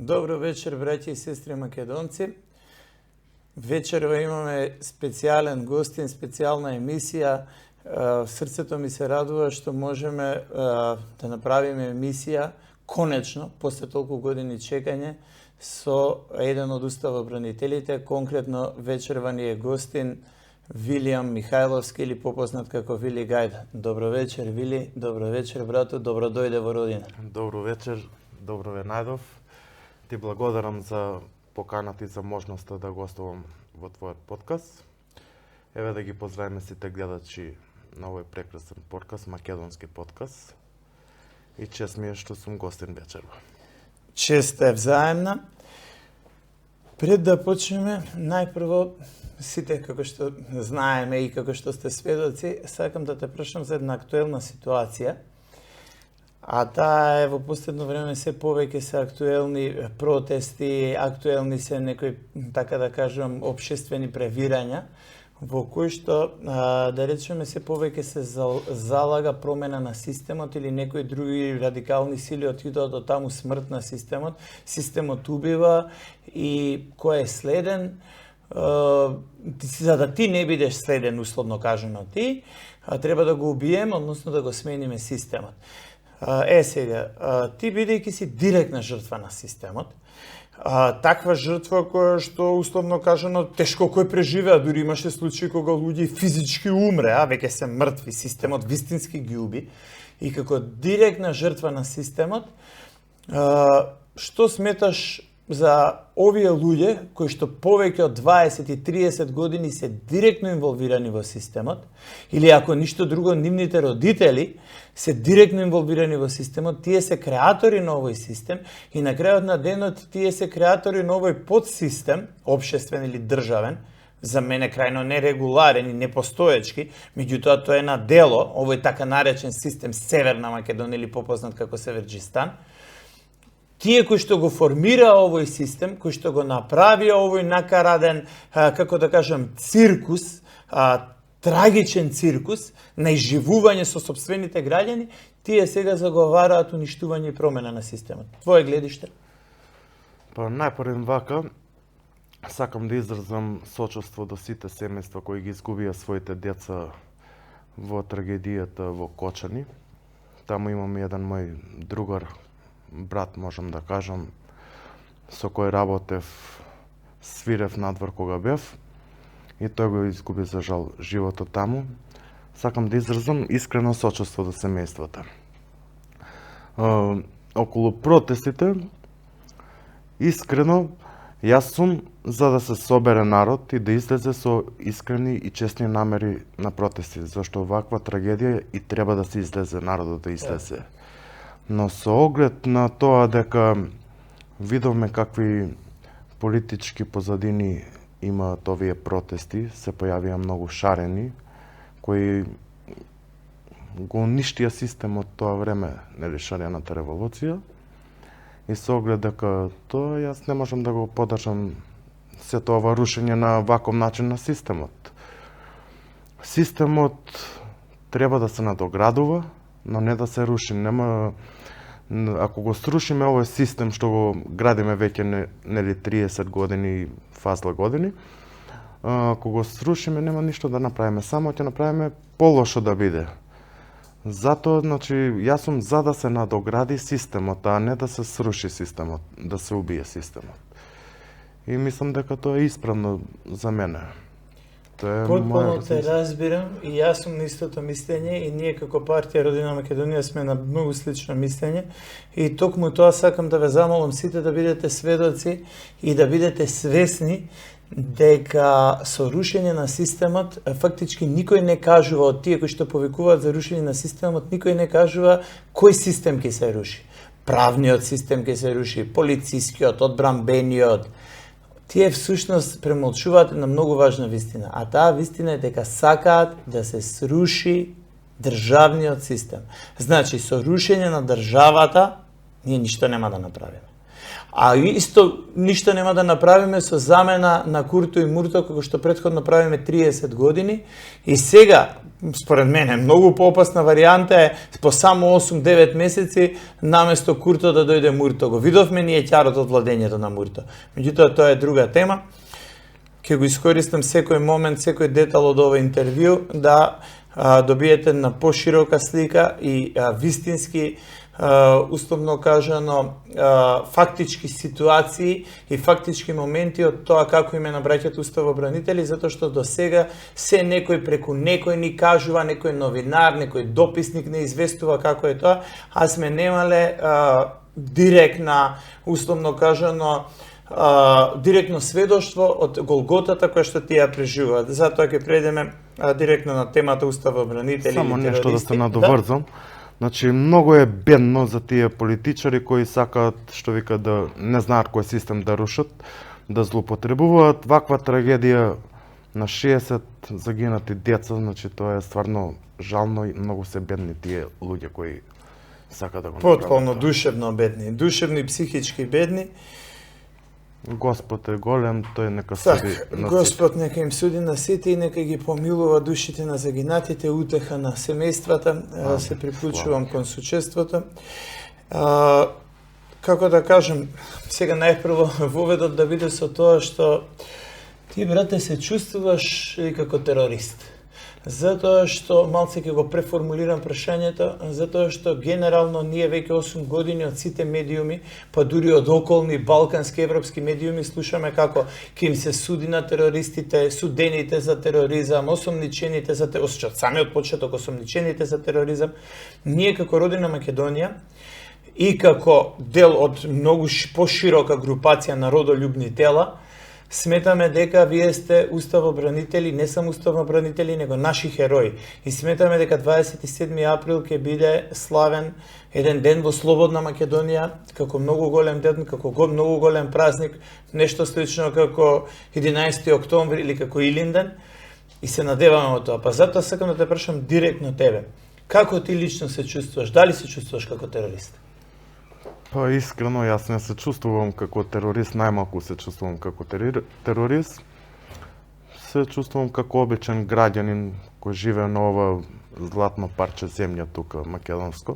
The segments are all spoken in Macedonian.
Добро вечер, браќи и сестри македонци. Вечерва имаме специјален гостин, специјална емисија. Срцето ми се радува што можеме да направиме емисија, конечно, после толку години чекање, со еден од уставобранителите. Конкретно вечерва ни е гостин Вилијам Михајловски, или попознат како Вили Гајда. Добро вечер, Вили. Добро вечер, брато. Добро дојде во родина. Добро вечер. Добро ве најдов. Ти благодарам за поканата и за можноста да гостувам во твојот подкаст. Еве да ги поздравиме сите гледачи на овој прекрасен подкаст, македонски подкаст. И чест ми е што сум гостин вечерва. Чест е взаемна. Пред да почнеме, најпрво сите како што знаеме и како што сте сведоци, сакам да те прашам за една актуелна ситуација. А таа е во последно време се повеќе се актуелни протести, актуелни се некои, така да кажам, општествени превирања, во кои што, да речеме, се повеќе се залага промена на системот или некои други радикални сили отидоа до таму смрт на системот. Системот убива и кој е следен, за да ти не бидеш следен, условно кажано ти, треба да го убиеме, односно да го смениме системот. Сега, ти бидејќи си директна жртва на системот, таква жртва која што, условно кажано, тешко кој преживеа, дури имаше случаи кога луѓе физички умреа, веќе се мртви, системот вистински ги уби, и како директна жртва на системот, што сметаш за овие луѓе кои што повеќе од 20 и 30 години се директно инволвирани во системот, или ако ништо друго, нивните родители се директно инволвирани во системот, тие се креатори на овој систем и на крајот на денот тие се креатори на овој подсистем, општествен или државен, за мене крајно нерегуларен и непостоечки, меѓутоа тоа е на дело, овој така наречен систем Северна Македонија или попознат како Северџистан. Тие кои што го формираа овој систем, кои што го направија овој накараден, како да кажам, циркус, трагичен циркус на изживување со сопствените граѓани, тие сега заговараат уништување и промена на системот. Твое гледиште? Па најпрво вака, сакам да изразам сочувство до сите семејства кои ги изгубија своите деца во трагедијата во Кочани. Таму имам еден мој другар, брат, можам да кажам, со кој работев, свирев надвор кога бев, и тој го изгуби за жал животот таму. Сакам да изразам искрено сочувство до семејствата. Околу протестите, искрено, јас сум за да се собере народ и да излезе со искрени и честни намери на протести, зашто ваква трагедија и треба да се излезе, народот да излезе. Но со оглед на тоа дека видовме какви политички позадини имаат овие протести, се појавија многу шарени, кои го уништија системот тоа време, нели, шарената револуција. И со оглед дека тоа, јас не можам да го поддржам сето ова рушење на ваков начин на системот. Системот треба да се надоградува, но не да се руши. Нема, ако го срушиме овој систем што го градиме веќе нели 30 години, фазла години, ако го срушиме нема ништо да направиме, само ќе направиме полошо да биде. Затоа, значи, јас сум за да се надогради системот, а не да се сруши системот, да се убие системот. И мислам дека тоа е исправно за мене. Потполно те разбирам и јас сум на истото мислење и ние како партија Родина Македонија сме на многу слично мислење и токму тоа сакам да ве замолам сите да бидете сведоци и да бидете свесни дека со рушење на системот фактички никој не кажува од тие кои што повикуваат за рушење на системот, никој не кажува кој систем ќе се руши. Правниот систем ќе се руши, полицискиот, одбранбениот. Тие всушност премолчуваат на многу важна вистина, а таа вистина е дека сакаат да се сруши државниот систем. Значи, со рушење на државата, ние ништо нема да направиме. А исто ништо нема да направиме со замена на Курто и Мурто, како што претходно правиме 30 години. И сега, според мене, многу поопасна варијанта е по само 8-9 месеци наместо Курто да дојде Мурто. Го видовме ние ќарот од владењето на Мурто. Меѓутоа, тоа е друга тема. Ќе го искористам секој момент, секој детал од ова интервју да добиете на поширока слика и вистински, условно кажано, фактички ситуации и фактички моменти од тоа како име на браќата уставобранители, затоа што до сега се некој преку некој ни кажува, некој новинар, некој дописник не известува како е тоа, а сме немале директна, условно кажано, директно сведоштво од голготата која што тие преживуваат. Затоа ќе прејдеме директно на темата уставобранители. Само нешто да се надоврзам. Да? Значи, многу е бедно за тие политичари кои сакаат, што вика, да не знаат кој систем да рушат, да злоупотребуваат. Ваква трагедија на 60 загинати деца, значи тоа е стварно жално и многу се бедни тие луѓе кои сакаат да го направат. Потполно душевно бедни, душевно и психички бедни. Господ е голем, тој нека суди на сите. Господ нека им суди на сите и нека ги помилува душите на загинатите, утеха на семејствата. Се приклучувам кон сочувството. Како да кажем, сега најпрво воведот да биде со тоа што ти, брате, се чувствуваш и како терорист. Затоа што, малце ќе го преформулирам прашањето, затоа што генерално ние веќе 8 години од сите медиуми, па дури од околни балкански европски медиуми, слушаме како ќе им се суди на терористите, судените за тероризам, осомничените за тероризам, од самиот почеток осомничените за тероризам. Ние како Родина Македонија и како дел од многу поширока групација народолюбни тела, сметаме дека вие сте уставобранители, не само уставобранители, него наши херои. И сметаме дека 27 април ќе биде славен еден ден во слободна Македонија, како многу голем ден, како многу голем празник, нешто слично како 11 октомври или како Илинден. И се надеваме од тоа. Па затоа сакам да те прашам директно тебе. Како ти лично се чувствуваш? Дали се чувствуваш како терорист? Па искрено, јас не се чувствувам како терорист, најмалку се чувствувам како терорист. Се чувствувам како обичен граѓанин кој живее на ова златно парче земја тука, македонско.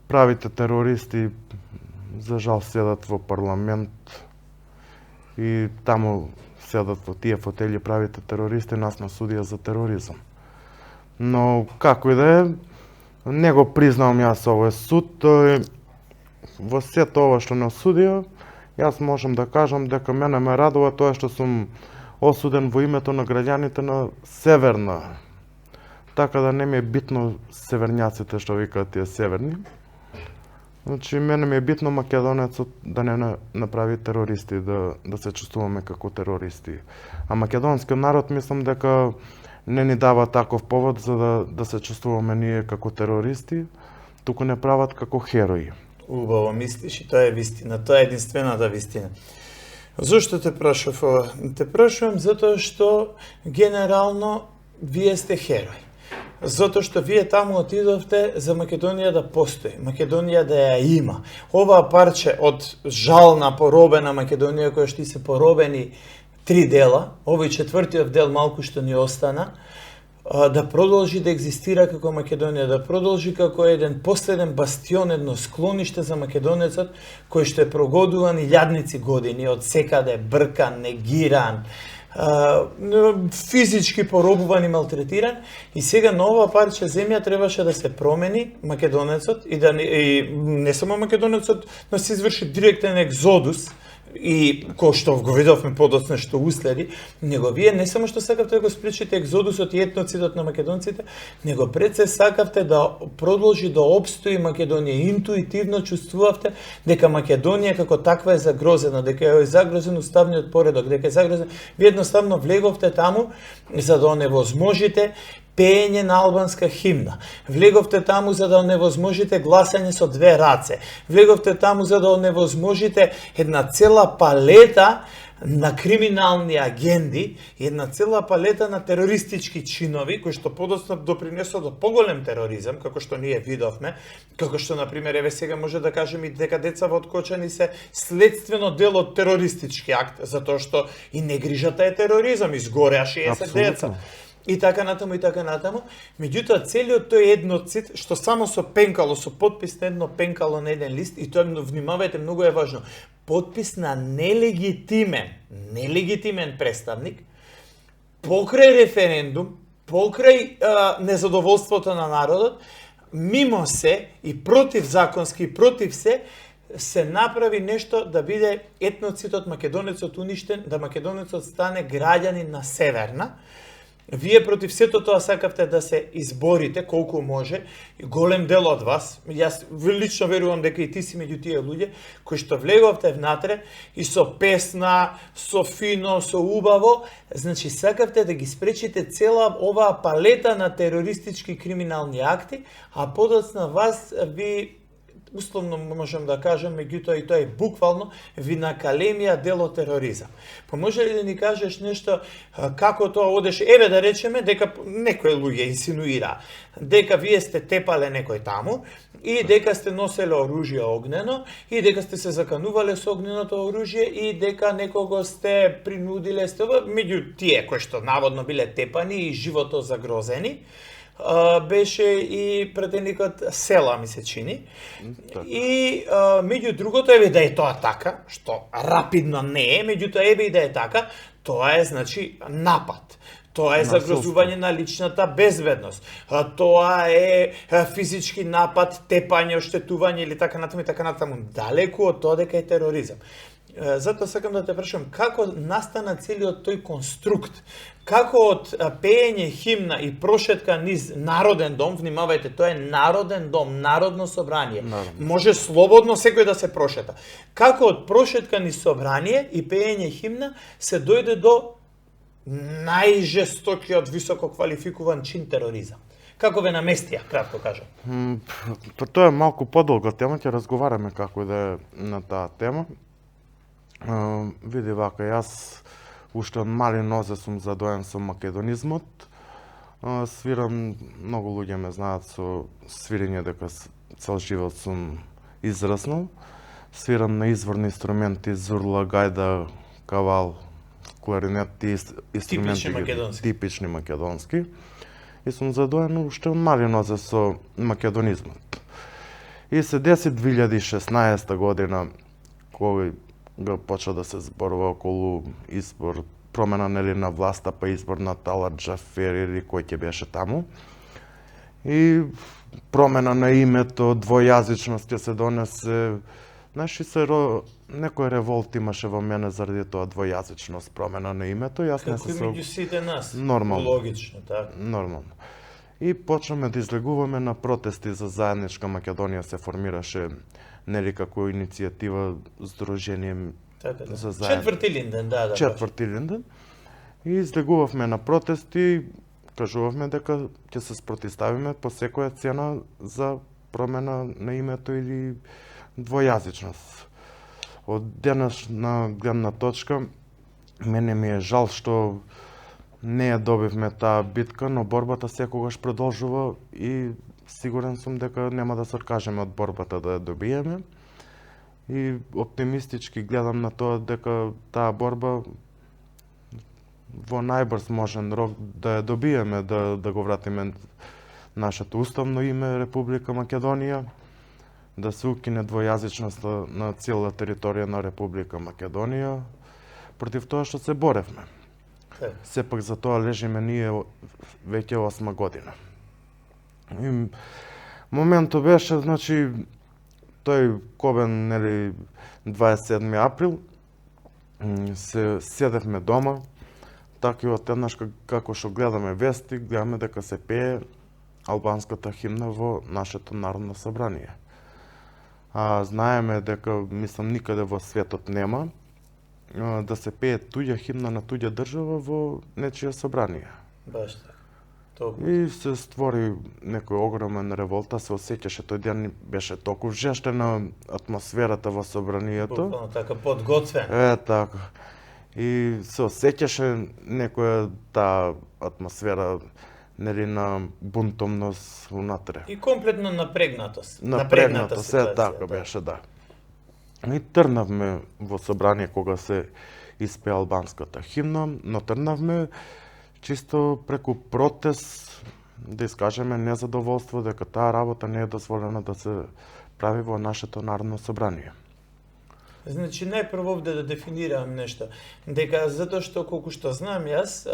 Правите терористи, за жал, седат во парламент и таму седат во тие фотели, правите терористи, нас на судија за тероризам. Но како и да е, не го признавам јас овој суд. Во сето ова што не осудија, јас можам да кажам дека мене ме радува тоа што сум осуден во името на граѓаните на Северна. Така да не ми е битно северњаците што викаат тие северни. Значи, мене ми е битно македонецот да не направи терористи, да се чувствуваме како терористи. А македонскиот народ мислам дека не ни дава таков повод за да се чувствуваме ние како терористи, туку не прават како херои. Убаво мислиш и тоа е вистина, тоа е единствената вистина. Зошто те прашав ова? Те прашувам затоа што генерално вие сте херои. Затоа што вие таму отидовте за Македонија да постои, Македонија да ја има. Оваа парче од жална, поробена Македонија, која што се поробени 3 дела, овој четвртиот дел малку што ни остана, да продолжи да екзистира како Македонија, да продолжи како еден последен бастион, едно склониште за македонецот, кој што е прогодуван илјадници години, од секаде бркан, негиран, физички поробуван и малтретиран, и сега на ова парче земја требаше да се промени македонецот и не само македонецот, но се изврши директен екзодус, и кој што го видовме подоцна што уследи, него вие не само што сакавте да го спречите екзодусот и етноцидот на македонците, него пред се сакавте да продолжи да опстои Македонија. Интуитивно чувствувавте дека Македонија како таква е загрозена, дека е загрозен уставниот поредок, дека е загрозен. Вие едноставно влеговте таму за да оневозможите пеење на албанска химна. Влеговте таму за да оневозможите гласање со две раце. Влеговте таму за да оневозможите една цела палета на криминални агенди и една цела палета на терористички чинови, кои што подоцна допринесоа до поголем тероризам, како што ние видовме, како што, например, еве сега може да кажеме и дека деца во откочани се следствено дел од терористички акт, затоа што и негрижата е тероризам, изгореа 60 деца. И така натаму, и така натаму. Меѓутоа, целиот тој едноцит, што само со пенкало, со подпис на едно пенкало на еден лист, и тоа, внимавајте, многу е важно, подпис на нелегитимен представник, покрај референдум, покрај незадоволството на народот, мимо се и против законски, против се направи нешто да биде етноцитот македонецот уништен, да македонецот стане граѓанин на Северна. Вие против сето тоа сакавте да се изборите колку може, голем дел од вас, јас лично верувам дека и ти си меѓу тие луѓе кои што влеговте внатре и со песна, со фино, со убаво, значи сакавте да ги спречите цела оваа палета на терористички криминални акти, а подоцна вас ви условно можам да кажам, меѓутоа и тоа е буквално ви накалемија дело тероризам. Може ли да ни кажеш нешто како тоа одеше? Еве да речеме дека некои луѓе инсинуира дека вие сте тепале некој таму и дека сте носеле оружје огнено и дека сте се заканувале со огненото оружје и дека некого сте принудиле, меѓу тие кои што наводно биле тепани и живото загрозени. Беше и претеникот Села, ми се чини. И меѓу другото, еве да е тоа така, што рапидно не е, меѓутоа еве и да е така, тоа е значи напад. Тоа е загрозување на личната безбедност. Тоа е физички напад, тепање, оштетување или така натаму и така натаму. Далеку од тоа дека е тероризам. Затоа сакам да те прашам, како настана целиот тој конструкт? Како од пеење химна и прошетка низ Народен дом, внимавајте, тоа е Народен дом, Народно собрание. Може слободно секој да се прошета. Како од прошетка низ собрание и пеење химна се дојде до најжестокиот високо квалификуван чин тероризам? Како ве наместија, кратко кажам? Тоа е малку подолга тема, ќе разговараме како да е на таа тема. Види вака, јас уште од мали нозе сум задоен со македонизмот. Свирам, многу луѓе ме знаат со свирење дека цел живот сум израснал. Свирам на изворни инструменти, зурла, гајда, кавал, кларинет и инструменти типични македонски. И сум задоен уште од мали нозе со македонизмот. И се деси 2016 година, кој го почна да се зборува околу избор, промена нели на власта, па избор на Талат Џафер или кој ќе беше таму. И промена на името, двојазичност ќе се донесе. Знаеш, некој револт имаше во мене заради тоа двојазичност, промена на името. Јас не се меѓу сите нас. Нормално. Логично, така. Нормално. И почнаме да излегуваме на протести за заедничка Македонија, се формираше нели како иницијатива Сдружение за заедно. Четврти Линден, да. Четврти Линден. И излегувавме на протести, кажувавме дека ќе се спротивставиме по секоја цена за промена на името или двојазичност. Од денешна гледна точка, мене ми е жал што не ја добивме таа битка, но борбата секогаш продолжува и сигурен сум дека нема да се откажеме од борбата да ја добиеме. И оптимистички гледам на тоа дека таа борба во најбрз можен рок да ја добиеме, да го вратиме нашето уставно име Република Македонија, да се укине двојазичноста на цела територија на Република Македонија, против тоа што се боревме. Сепак за тоа лежиме ние веќе 8 година. И моментот беше, значи, тој кобен, нели, 27 април, се седевме дома, така и одеднаш како што гледаме вести, гледаме дека се пее албанската химна во нашето Народно собрание. А знаеме дека, мислам, никаде во светот нема да се пее туѓа химна на туѓа држава во нечија собрание. Баш така. И се створи некој огромен револта, се осеќаше, тој ден беше толку жештена атмосферата во собранието. Буквално така подготвен. Така. И се осеќаше некоја таа атмосфера, нели, на бунтовност унатре. И комплетно напрегнатост. Напрегнатост, така беше, да. И трнавме во собрание кога се испе албанската химна, но трнавме чисто преку протест да искажеме незадоволство дека таа работа не е дозволена да се прави во нашето Народно собрание. Значи, најпрво овде да дефинирам нешто, дека затоа што колку што знам јас,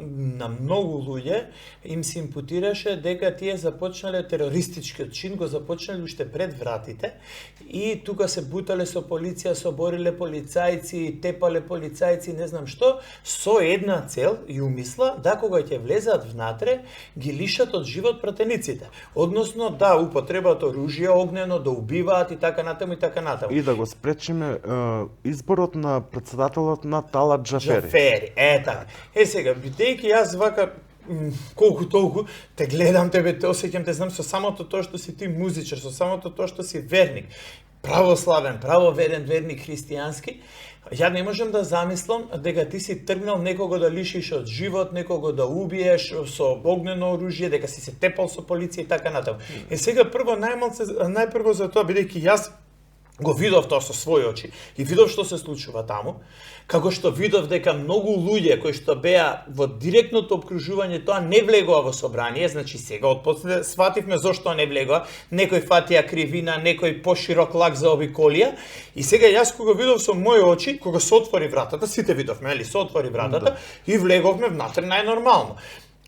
на многу луѓе им се импутираше дека тие започнале терористичкиот чин, го започнале уште пред вратите и тука се бутале со полиција, собориле полицајци, тепале полицајци, не знам што, со една цел и умисла да кога ќе влезат внатре, ги лишат од живот пратениците. Односно да употребат оружје огнено, да убиваат и така натаму и така натаму. И да го спречиме изборот на председателот на Талат Џафери. Џафери, така. Сега, бидејќи јас вака колку толку те гледам тебе, те осеќам, те знам со самото тоа што си ти музичар, со самото тоа што си верник, православен, правоверен верник христијански, ја не можам да замислам дека ти си тргнал некого да лишиш од живот, некого да убиеш со огнено оружје, дека си се тепал со полиција и така натаму. Сега прво најпрво за тоа, бидејќи јас го видов тоа со своји очи и видов што се случува таму, како што видов дека многу луѓе кои што беа во директното обкружување тоа не влегоа во собрание, значи сега отпосле свативме зошто не влегоа, некој фатија кривина, некој поширок лак за обиколија и сега јас кога видов со мои очи, кога се отвори вратата, сите видовме, нели, се отвори вратата и влеговме внатре најнормално.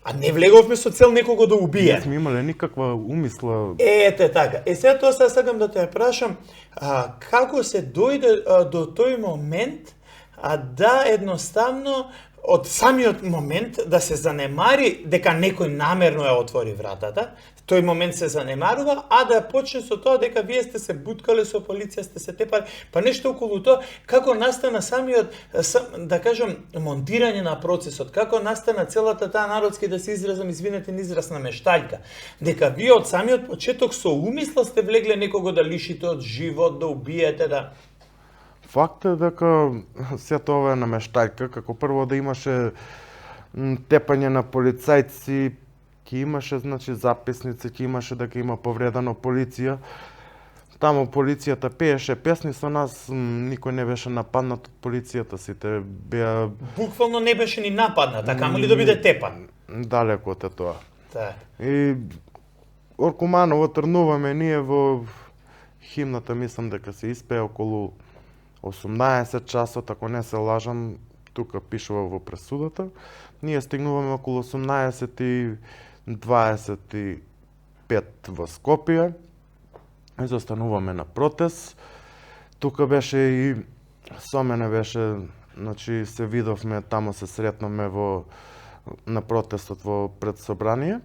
А не влеговме со цел некого да убие. Не сме имале никаква умисла. Ете така. Сега тоа сакам да те прашам, како се дојде до тој момент да едноставно од самиот момент да се занемари дека некој намерно ја отвори вратата, тој момент се занемарува, а да почне со тоа дека вие сте се буткале со полиција, сте се тепали, па нешто околу тоа, како настана самиот, да кажам, монтирање на процесот, како настана целата таа народски, да се изразам, извинете, израз на мештајка, дека вие од самиот почеток со умисла сте влегле некого да лишите од живот, да убиете, да... Факт е дека сето ова е намештајка, како прво да имаше тепање на полицајци, ќе имаше, значи, записници, ќе имаше дека има повредено полиција. Таму полицијата пееше песни со нас, никој не беше нападнат од полицијата, сите беа... Буквално не беше ни нападната, камо ли да биде тепан. Далеко од тоа. Так. И Оркуманово трнуваме ние во химната, мислам дека се испее околу 18 часот, ако не се лажам, тука пишува во пресудата. Ние стигнуваме околу 18:25 во Скопје. И застануваме на протест. Тука беше и со мене беше, значи се видовме, таму се сретнаме на протестот во предсобрание.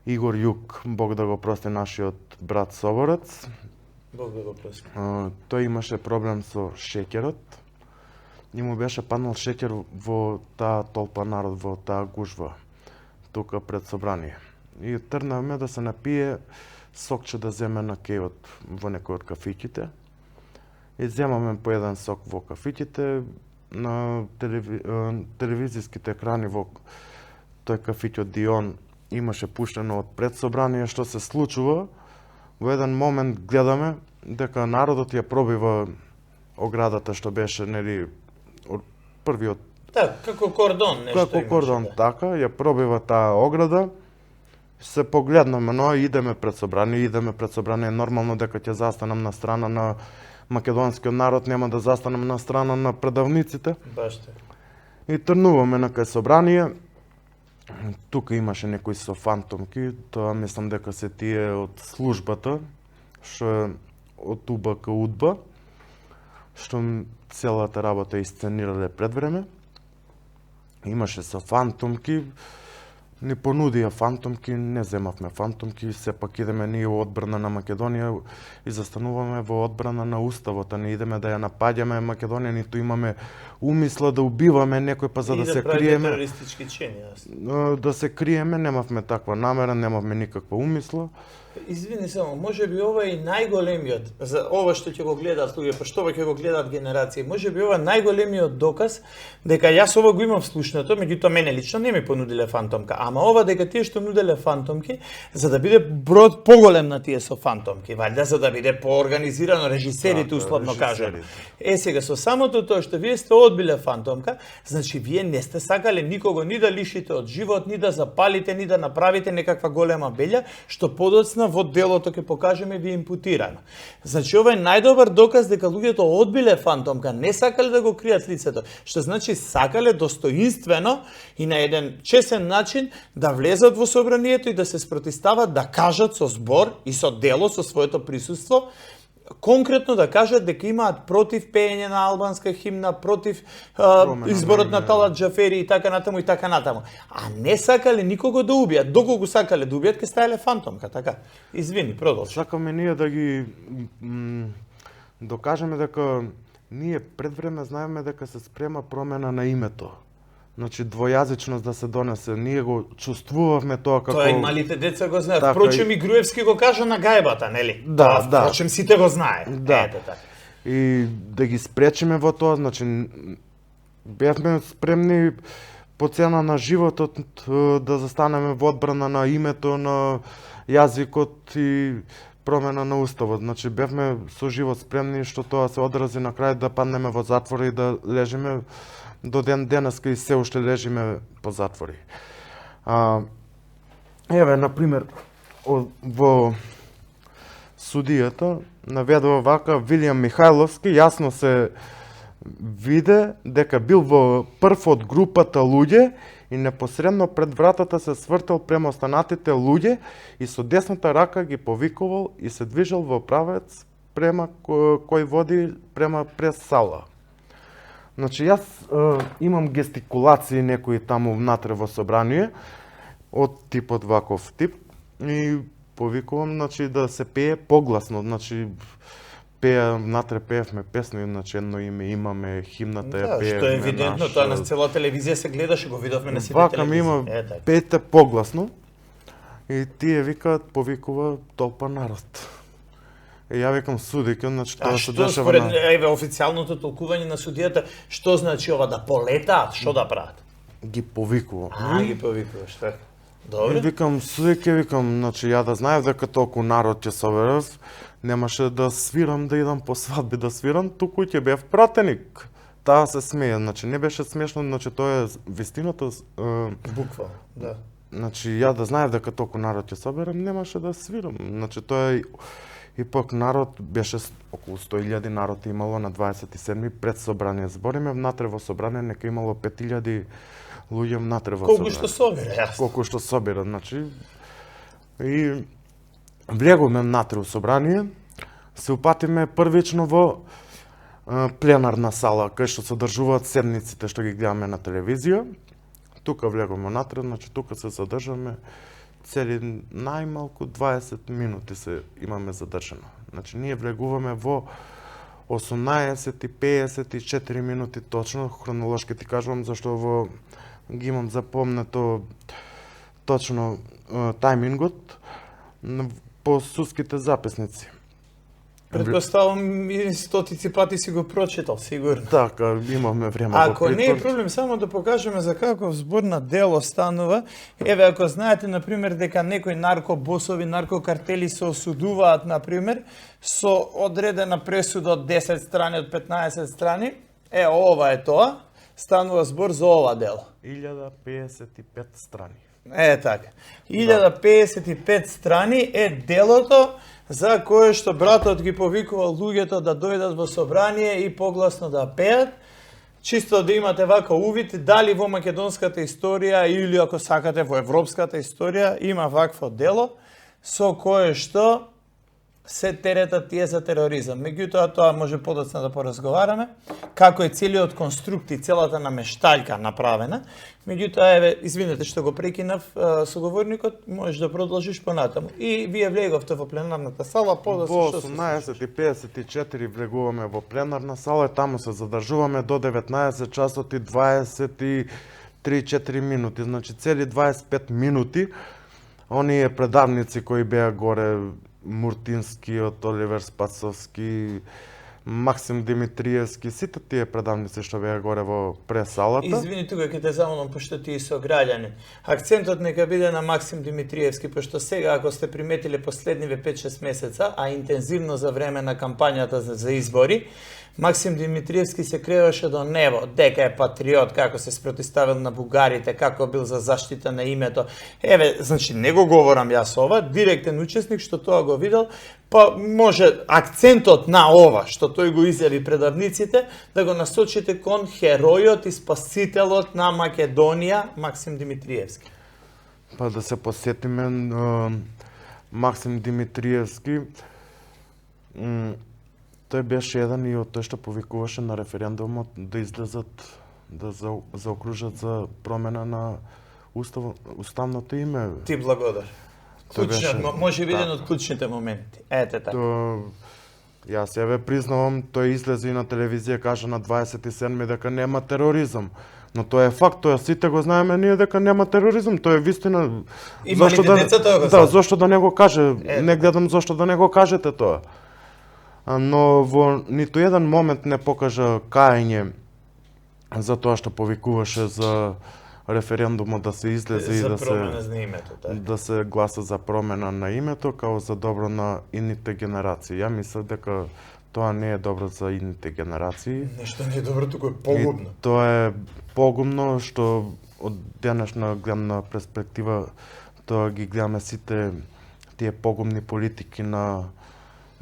Игор Јук, Бог да го прости, нашиот брат соборец. Бог да го прости. Тој имаше проблем со шеќерот и му беше паднал шеќер во таа толпа народ, во таа гужва, тука пред собрание. И трнавме да се напие сокче да земе на кејот во некој од кафиќите. И земаме по еден сок во кафиќите, на телевизиските екрани во тој кафиќ Дион имаше пуштено од пред собрание што се случува. Во еден момент гледаме дека народот ја пробива оградата што беше, нели, првиот... Так, како кордон нешто како кордон, да. така, ја пробива таа ограда. Се погледнаме, но идеме пред собрание, нормално дека ќе застанам на страна на македонскиот народ, нема да застанам на страна на предавниците. Баш така. И трнуваме на кај собрание. Тука имаше некои со фантомки, тоа мислам дека се тие од службата, што е од УБК УДБА, што целата работа iscenирале пред време. Имаше со фантомки, ни понудија фантомки, не земавме фантомки, сепак идеме ние во одбрана на Македонија и застануваме во одбрана на уставот, а не идеме да ја напаѓаме Македонија, ниту имаме умисла да убиваме некој па за да се криеме. Терористички чини, да се криеме, немавме таква намера, немавме никаква умисла. Извини само, може би ова е најголемиот, за ова што ќе го гледаат луѓе, па што ќе го гледаат генерации, може би ова најголемиот доказ дека јас ова го имам слушнато, меѓутоа мене лично не ми понудиле фантомка, ама ова дека тие што нуделе фантомки, за да биде бројот поголем на тие со фантомки, валјда за да биде поорганизирано, режисерите условно кажано. Сега со самото тоа што вие сте одбиле фантомка, значи вие не сте сакале никого ни да лишите од живот, ни да запалите, ни да направите некаква голема белја, што подоцна во делото ќе покажеме ви импутирано. Значи ова е најдобар доказ дека луѓето одбиле фантомка, не сакале да го кријат лицето, што значи сакале достоинствено и на еден чесен начин да влезат во собранието и да се спротивстават, да кажат со збор и со дело, со своето присуство, конкретно да кажат дека имаат против пеење на албанска химна, против изборот на Талат Џафери и така натаму и така натаму. А не сакале никого да убијат. Доколку сакале да убијат, ке стаеле фантомка, така. Извини, продолжи. Сакаме ние да ги докажеме дека ние пред време знаеме дека се спрема промена на името. Значи двојазичност да се донесе, ние го чувствувавме тоа како... Тоа и малите деца го знаат. Така, Впрочем и Груевски го кажа на гајбата, нели? Да, да. Впрочем сите го знае. Да. Ете така. И да ги спречиме во тоа, значи бевме спремни по цена на животот да застанеме во одбрана на името, на јазикот и промена на уставот. Значи бевме со живот спремни што тоа се одрази на крај да паднеме во затвор и да лежиме до ден денеска и се уште лежиме по затвори. Еве, например, во судијата наведува вака Вилијам Михајловски, јасно се виде дека бил во прв од групата луѓе и непосредно пред вратата се свртел према останатите луѓе и со десната рака ги повикувал и се движел во правец према кој води према прес сала. Значи, јас имам гестикулации некои таму внатре во собрание, од типот ваков тип, и повикувам, значи, да се пее погласно, значи, внатре пеевме песни, значи, едно име имаме, химната ја пеевме. Што е евидентно, тоа на цела телевизија се гледаше, го видовме на сите телевизии. телевизии. Вака ми има, пеете погласно, и тие викаат, повикува толпа народ. И ја викам судиќа, значи тоа се дешава според еве официјалното толкување на судијата, што значи ова да полетаат, што да прават? Ги повикувам. Ги повикуваш, така. Добре. И викам судиќа, викам, значи ја да знаев дека толку народ ќе соберев, немаше да свирам, да идам по свадби да свирам, туку ќе бев пратеник. Таа се смее, значи не беше смешно, значи тоа е вистината. Буква, да. Значи ја да знаев дека толку народ ќе соберам, немаше да свирам. Значи тоа е Ипак народ беше околу 100.000 народ имало на 27 пред собрание. Збориме внатре во собрание, нека имало 5.000 луѓе внатре во собрание. Колку што собира, јасно. Колку што собира, значи. И влегоме внатре во собрание, се упатиме првично во пленарна сала, кај што се одржуваат седниците што ги гледаме на телевизија. Тука влегоме внатре, значи тука се задржаме цели најмалку 20 минути се имаме задржано. Значи ние влегуваме во 18:54 минути точно, хронолошки ти кажувам, зашто во ги имам запомнето точно тајмингот по судските записници. Предпоставам и стотици пати си го прочитал, сигурно. Така, имаме време. Ако не е проблем, само да покажеме за каков збор на дело станува. Еве, ако знаете, например, дека некои наркобосови, наркокартели се осудуваат, например, со одредена пресуда од 10 страни, од 15 страни, ова е тоа, станува збор за ова дело. 1055 страни. Така. 1055 страни е делото за кое што братот ги повикувал луѓето да дојдат во собрание и погласно да пеат, чисто да имате вака увид дали во македонската историја или ако сакате во европската историја има вакво дело со кое што се теретат тие за тероризам. Меѓутоа, тоа може подоцна да поразговараме, како е целиот конструкт и целата намештаljка направена. Меѓутоа, еве, извинете што го прекинав соговорникот, можеш да продолжиш понатаму. И вие влеговте во пленарната сала, подоцна Во што се 18:54 влегуваме во пленарна сала, таму се задржуваме до 19 часот и 23-4 минути, значи цели 25 минути. Оние предавници кои беа горе, Муртинскиот, Оливер Спасовски, Максим Димитриевски, сите тие предавници што беа горе во пресалата. Извини, тука ќе те замолам, пошто ти со граѓани. Акцентот нека биде на Максим Димитриевски, пошто сега, ако сте приметиле последниве 5-6 месеца, а интензивно за време на кампањата за избори, Максим Димитриевски се креваше до небо, дека е патриот, како се спротиставил на бугарите, како бил за заштита на името. Еве, значи, не го говорам јас ова, директен учесник што тоа го видел, па може акцентот на ова, што тој го изјави предавниците, да го насочите кон херојот и спасителот на Македонија, Максим Димитриевски. Па да се посетиме Максим Димитриевски, тој беше еден и од тој што повикуваше на референдумот да излезат, да заокружат за промена на уставното име. Ти благодар. Клучниот, може би еден од клучните моменти. Ете така. Јас ја признавам, тој излезе и на телевизија кажа на 27 дека нема тероризам. Но тоа е факт, тоа сите го знаеме ние дека нема тероризам, тоа е вистина. Зошто да зошто да не го каже? Не гледам зошто да не го кажете тоа. Но во ниту еден момент не покажа каење за тоа што повикуваше за референдумот да се излезе и да се гласа за промена на името, као за добро на идните генерации. Ја мислам дека тоа не е добро за идните генерации. Нешто не е добро, туку е погубно. И тоа е погубно што од денешна гледна перспектива тоа ги гледаме сите тие погубни политики на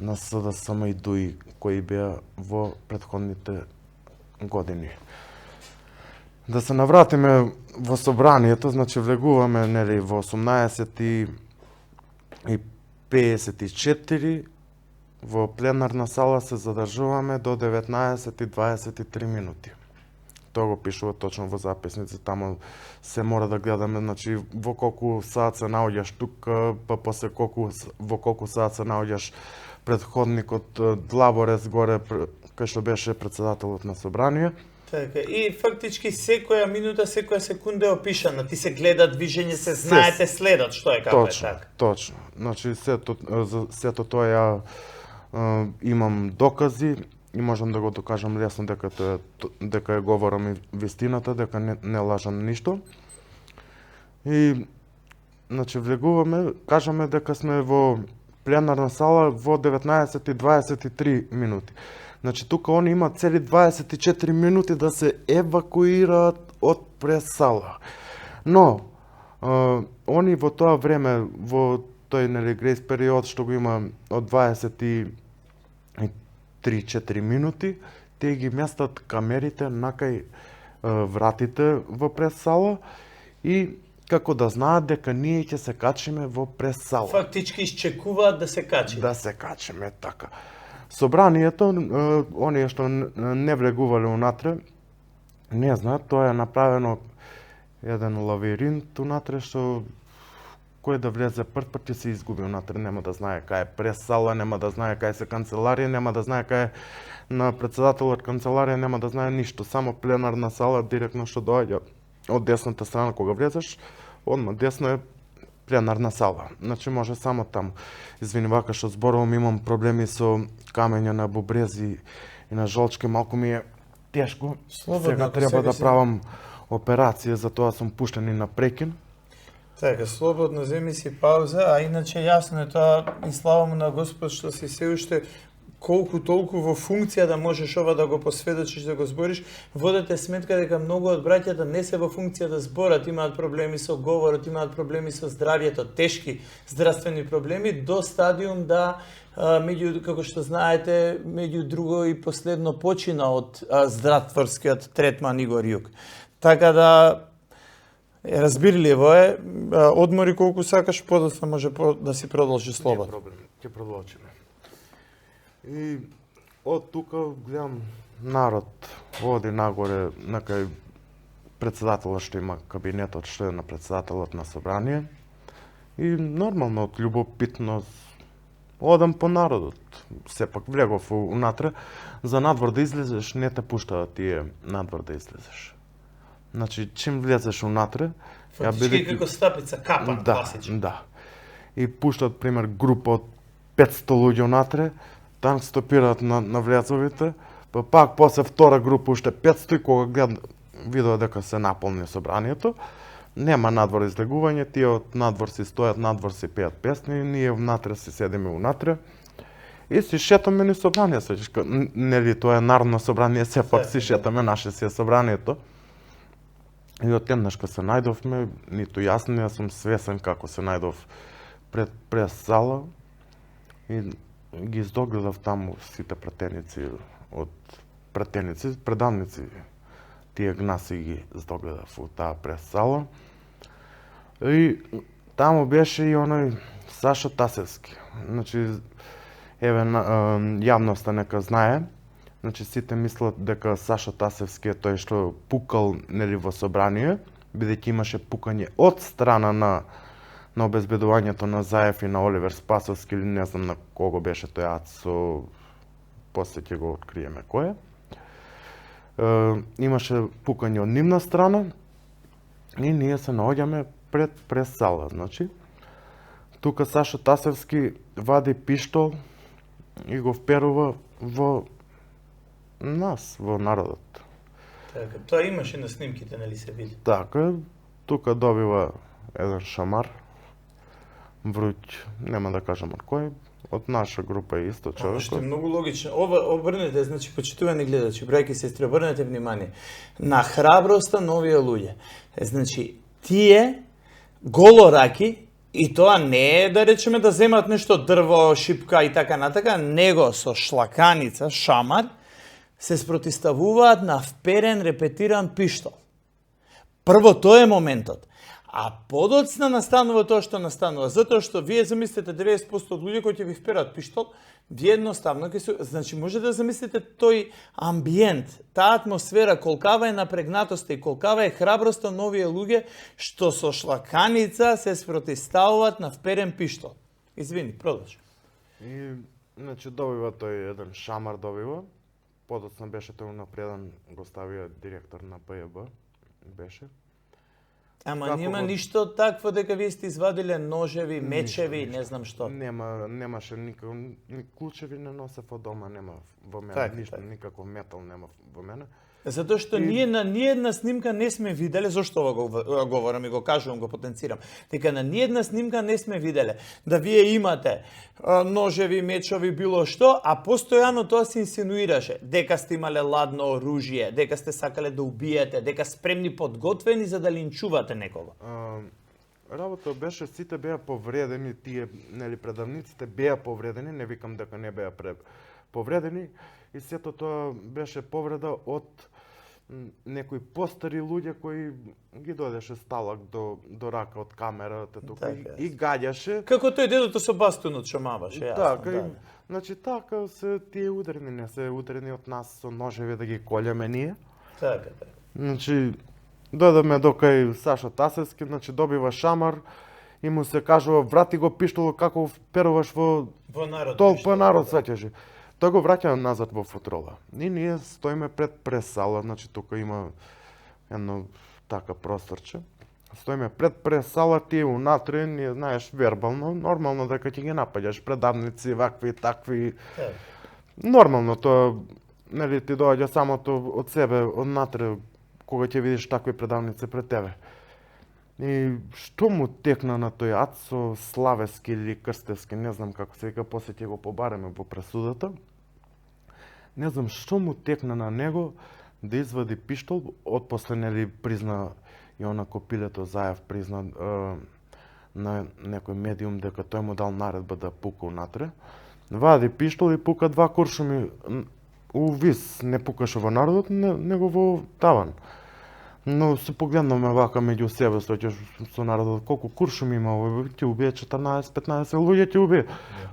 СДСМ и ДУИ кои беа во претходните години. Да се навратиме во собранието, значи влегуваме нели во 18:54, во пленарна сала се задржуваме до 19:23 минути. Тоа го пишува точно во записници, таму се мора да гледаме, значи во колку саат се наоѓаш тука, па после во колку саат се наоѓаш претходникот Длаборец горе, кај што беше председателот на собрание. Така, и фактички секоја минута, секоја секунда е опишана. Ти се гледа движење, се знаете следот, што е како е така. Точно. Значи сето тоа ја имам докази и можам да го докажам лесно дека ја говорам вистината, дека не лажам ништо. И значи влегуваме, кажаме дека сме во пленарна сала во 19:23 минути. Значи тука они имаат цели 24 минути да се евакуираат од пресала. Но они во тоа време, во тој нели грейс период што го има од 23-4 минути, те ги местат камерите накај вратите во пресала и како да знаат дека ние ќе се качиме во пресала. Фактички изчекуваат да се качи. Да се качиме, така. Собранието, оние што не влегувале унатре, не знаат, тоа е направено еден лавиринт унатре, што кој да влезе прв пат ќе се изгуби унатре, нема да знае кај е пресала, нема да знае кај се канцеларија, нема да знае кај на председателот канцеларија, нема да знае ништо, само пленарна сала директно што доаѓа од десната страна кога влезеш, одма десно е пленарна сала. Значи може само таму. Извини, вака што зборувам, имам проблеми со камења на бубрези и на жолчки, малку ми е тешко. Сега треба да правам операција, затоа сум пуштен и на прекин. Така, слободно земи си пауза, а иначе јасно е тоа и слава му на Господ што си се уште колку толку во функција да можеш ова да го посведочиш, да го збориш. Водете сметка дека многу од браќата не се во функција да зборат, имаат проблеми со говорот, имаат проблеми со здравјето, тешки здравствени проблеми, до стадиум да, како што знаете, меѓу друго и последно почина од здравстварскиот третман Игор Јук. Така да, разбирливо е, одмори колку сакаш, подоцна може да си продолжи слободно. Ќе продолжиме. И од тука гледам народ оди нагоре на кај председателот што има кабинетот што е на председателот на собрание. И нормално од љубопитност одам по народот. Сепак влегов унатре, за надвор да излезеш не те пуштаат тие надвор да излезеш. Значи чим влезеш унатре, фактички како стапица капан, да, класичен. Да. И пуштаат пример група од 500 луѓе унатре, танк стопираат на влезовите, па пак после втора група уште 500 и кога гледам видоа дека се наполни собранието, нема надвор излегување, тие од надвор си стојат, надвор си пеат песни, ние внатре си седиме унатре и си шетаме ни собрание, нели тоа е народно собрание, сепак си шетаме, наше си е собранието. И од еднаш кога се најдовме, ниту јас не сум свесен како се најдов пред прес-сала и ги издогледав таму сите пратеници предавници, тие гнаси ги издогледав во таа прес-сала. И таму беше и оној Сашо Тасевски. Значи, еве, јавноста нека знае, значи сите мислат дека Сашо Тасевски е тој што пукал нели во собрание, бидејќи имаше пукање од страна на обезбедувањето на Заев и на Оливер Спасовски, или не знам на кого беше тој ацо, после ќе го откриеме кој е. Имаше пукање од нивна страна и ние се наоѓаме пред прес-сала. Значи, тука Сашо Тасевски вади пиштол и го вперува во нас, во народот. Така, тоа имаше на снимките, нели се види? Така, тука добива еден шамар, вруќ, нема да кажам од кој, од наша група е исто човек. Што е многу логично. Ова обрнете, значи почитувани гледачи, брајки и сестри, обрнете внимание на храброста на овие луѓе. Значи, тие голораки, и тоа не е да речеме да земат нешто дрво, шипка и така натака, него со шлаканица, шамар, се спротиставуваат на вперен, репетиран пиштол. Прво, тоа е моментот. А подоцна настанува тоа што настанува, затоа што вие замислите 90% од луѓе кои ќе ви вперат пиштол, вие едноставно ќе се, значи може да замислите тој амбиент, таа атмосфера, колкава е напрегнатоста и колкава е храброста на овие луѓе што со шлаканица се спротиставуваат на вперен пиштол. Извини, продолжи. И значи добива тој еден шамар добива. Подоцна беше тој напреден, го ставија директор на ПЈБ, беше. Ама Како нема го... ништо такво дека вие сте извадиле ножеви, мечеви, не знам што. Немаше никакво, ни клучеви не носев од дома, нема во мене, Так, ништо, так. никаков метал нема во мене. Затоа што ние на ниедна снимка не сме виделе, зошто ова го говорам и го кажувам, го потенцирам, дека на ниедна снимка не сме виделе да вие имате ножеви, мечови, било што, а постојано тоа се инсинуираше, дека сте имале ладно оружје, дека сте сакале да убиете, дека спремни подготвени за да линчувате некого. Работа беше, сите беа повредени, тие, нели, предавниците беа повредени, не викам дека не беа повредени, и сето тоа беше повреда од некои постари луѓе кои ги дојдеше сталак до рака од камерата тука и гаѓаше. Како тој дедото со бастунот што маваше, јасно. Така, Да. значи така се тие ударени, не се ударени од нас со ножеви да ги колјаме ние. Така. Значи, дојдеме до кај Сашо Тасевски, значи добива шамар и му се кажува врати го пиштолот како вперуваш во народ. толпа народ свеќаше. Тој го враќа назад во футрола. И ние стоиме пред прес-сала, значи тука има едно така просторче. Стоиме пред прес-сала, тие унатре, ние знаеш вербално, нормално дека ќе ги напаѓаш предавници, вакви и такви. Нормално тоа, нели ти доаѓа самото од себе, однатре, кога ќе видиш такви предавници пред тебе. И што му текна на тој Ацо Славески или Крстевски, не знам како се вика, после ќе го побареме во пресудата. Не знам што му текна на него да извади пиштол, отпосле нели призна и она копилето Заев призна на некој медиум дека тој му дал наредба да пука унатре. Вади пиштол и пука 2 куршуми у вис, не пукаше во народот, него во таван. Но се погледнаме вака меѓу себе со народот, колку куршуми има овој, ќе убие 14-15 луѓе ќе убие.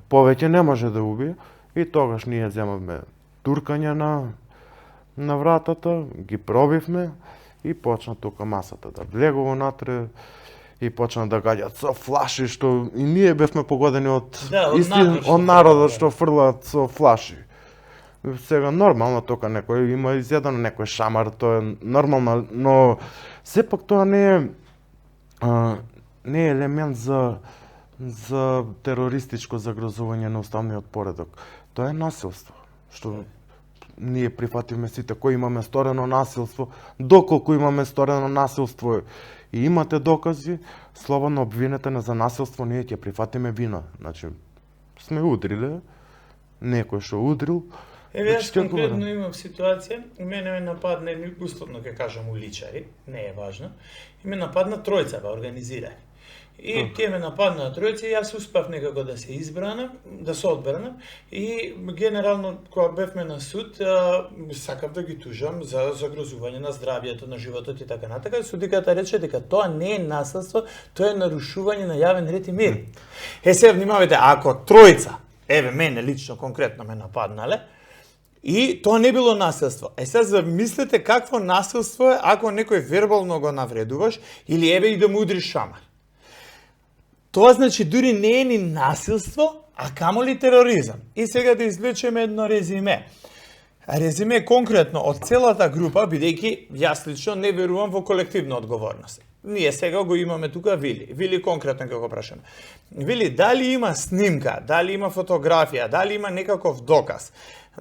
Повеќе не може да убие. И тогаш ние земавме туркање на вратата, ги пробивме и почна тука масата да влегува натре и почна да гаѓаат со флаши, што и ние бевме погодени од од народот што фрлаат со флаши. Сега нормално тука некој има изедено некој шамар, тоа е нормално, но сепак тоа не е елемент за терористичко загрозување на уставниот поредок. Тоа е насилство, што ние прифативме сите кои имаме сторено насилство, доколку имаме сторено насилство и имате докази, слободно обвинете на за насилство, ние ќе прифатиме вина. Значи, сме удриле, некој што удрил. Еве јас конкретно имам ситуација, мене ме нападна, условно ќе кажам уличари, не е важно, и ме нападна тројца, организирани. И тие ме нападнаа тројца и јас успев некако да се избранам, да се одбранам и генерално кога бевме на суд сакав да ги тужам за загрозување на здравјето, на животот и така натака. Судиката рече дека тоа не е насилство, тоа е нарушување на јавен ред и мир. Сега внимавајте, ако тројца, еве мене лично конкретно ме нападнале, и тоа не било насилство. Сега замислете какво насилство е ако некој вербално го навредуваш или еве и да му удриш шамар. Тоа значи дури не е ни насилство, а камоли тероризам. И сега да извлечеме едно резиме. Резиме конкретно од целата група, бидејќи јас лично не верувам во колективна одговорност. Ние сега го имаме тука Вили. Вили конкретно ќе го прашаме. Вили, дали има снимка, дали има фотографија, дали има некаков доказ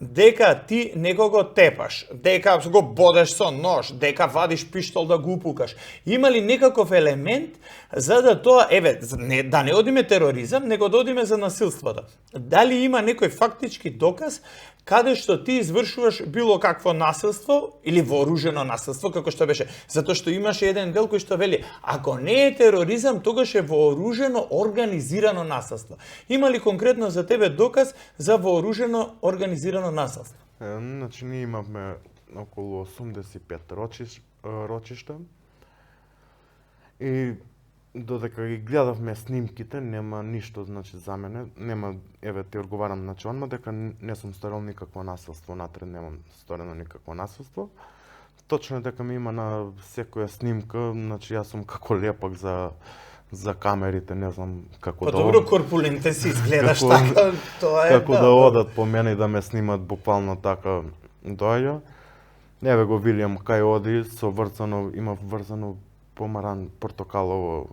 дека ти некого тепаш, дека го бодеш со нож, дека вадиш пиштол да го упукаш. Има ли некаков елемент за да тоа, еве, да не одиме тероризам, него да одиме за насилството? Дали има некој фактички доказ каде што ти извршуваш било какво насилство или вооружено насилство, како што беше? Затоа што имаше еден дел кој што вели, ако не е тероризам, тогаш е вооружено организирано насилство. Има ли конкретно за тебе доказ за вооружено организирано насилство? Значи, ние имавме околу 85 рочишта и додека ги гледавме снимките, нема ништо, значи, за мене, нема, еве, ти одговарам, значи, онма дека не сум сторил никакво насилство, натре немам сторено никакво насилство. Точно дека ми има на секоја снимка, значи, јас сум како лепак за камерите, не знам како да... Добро, корпулентен си изгледаш така, тоа е... Како да одат по мене и да ме снимат буквално така доаѓа. Еве го Вилијам кај оди со врзано, има врзано помаран портокалово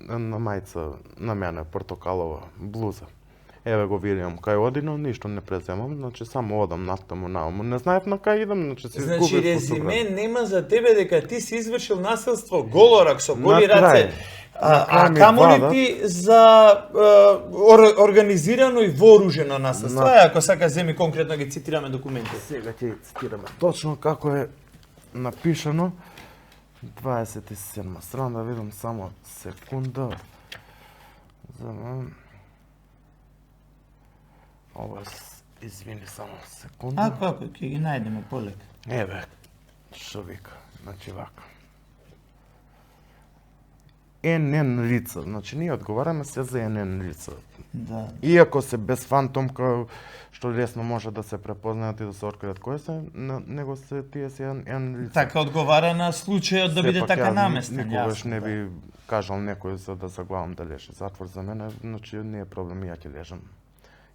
на мајца на мене, портокалова блуза. Еве го Вилијам кај оди, но ништо не преземам, значи само одам натаму нааму. Не знаев на кај идам, значи се изгубив. Значи резиме нема за тебе дека ти си извршил насилство голорак со голи раце. А камоли ти за организирано и вооружено насилство? Ако сака земи конкретно ги цитираме документи. Сега ќе цитираме точно како е напишано. 27 страна, да видам само секунда. Ова, извини само секунда. Ако, ќе ги најдеме полека. Еве, што вика, значи вака. НН лица, значи ние одговараме се за НН лица. Да. Иако се без фантомка, што лесно може да се препознаат и да се откријат кои се, него се тие се НН лица. Така одговара на случајот да биде така наместен. Никогаш не би кажал некој за да заглавам да лежи затвор за мене, значи не е проблем, ја ќе лежам.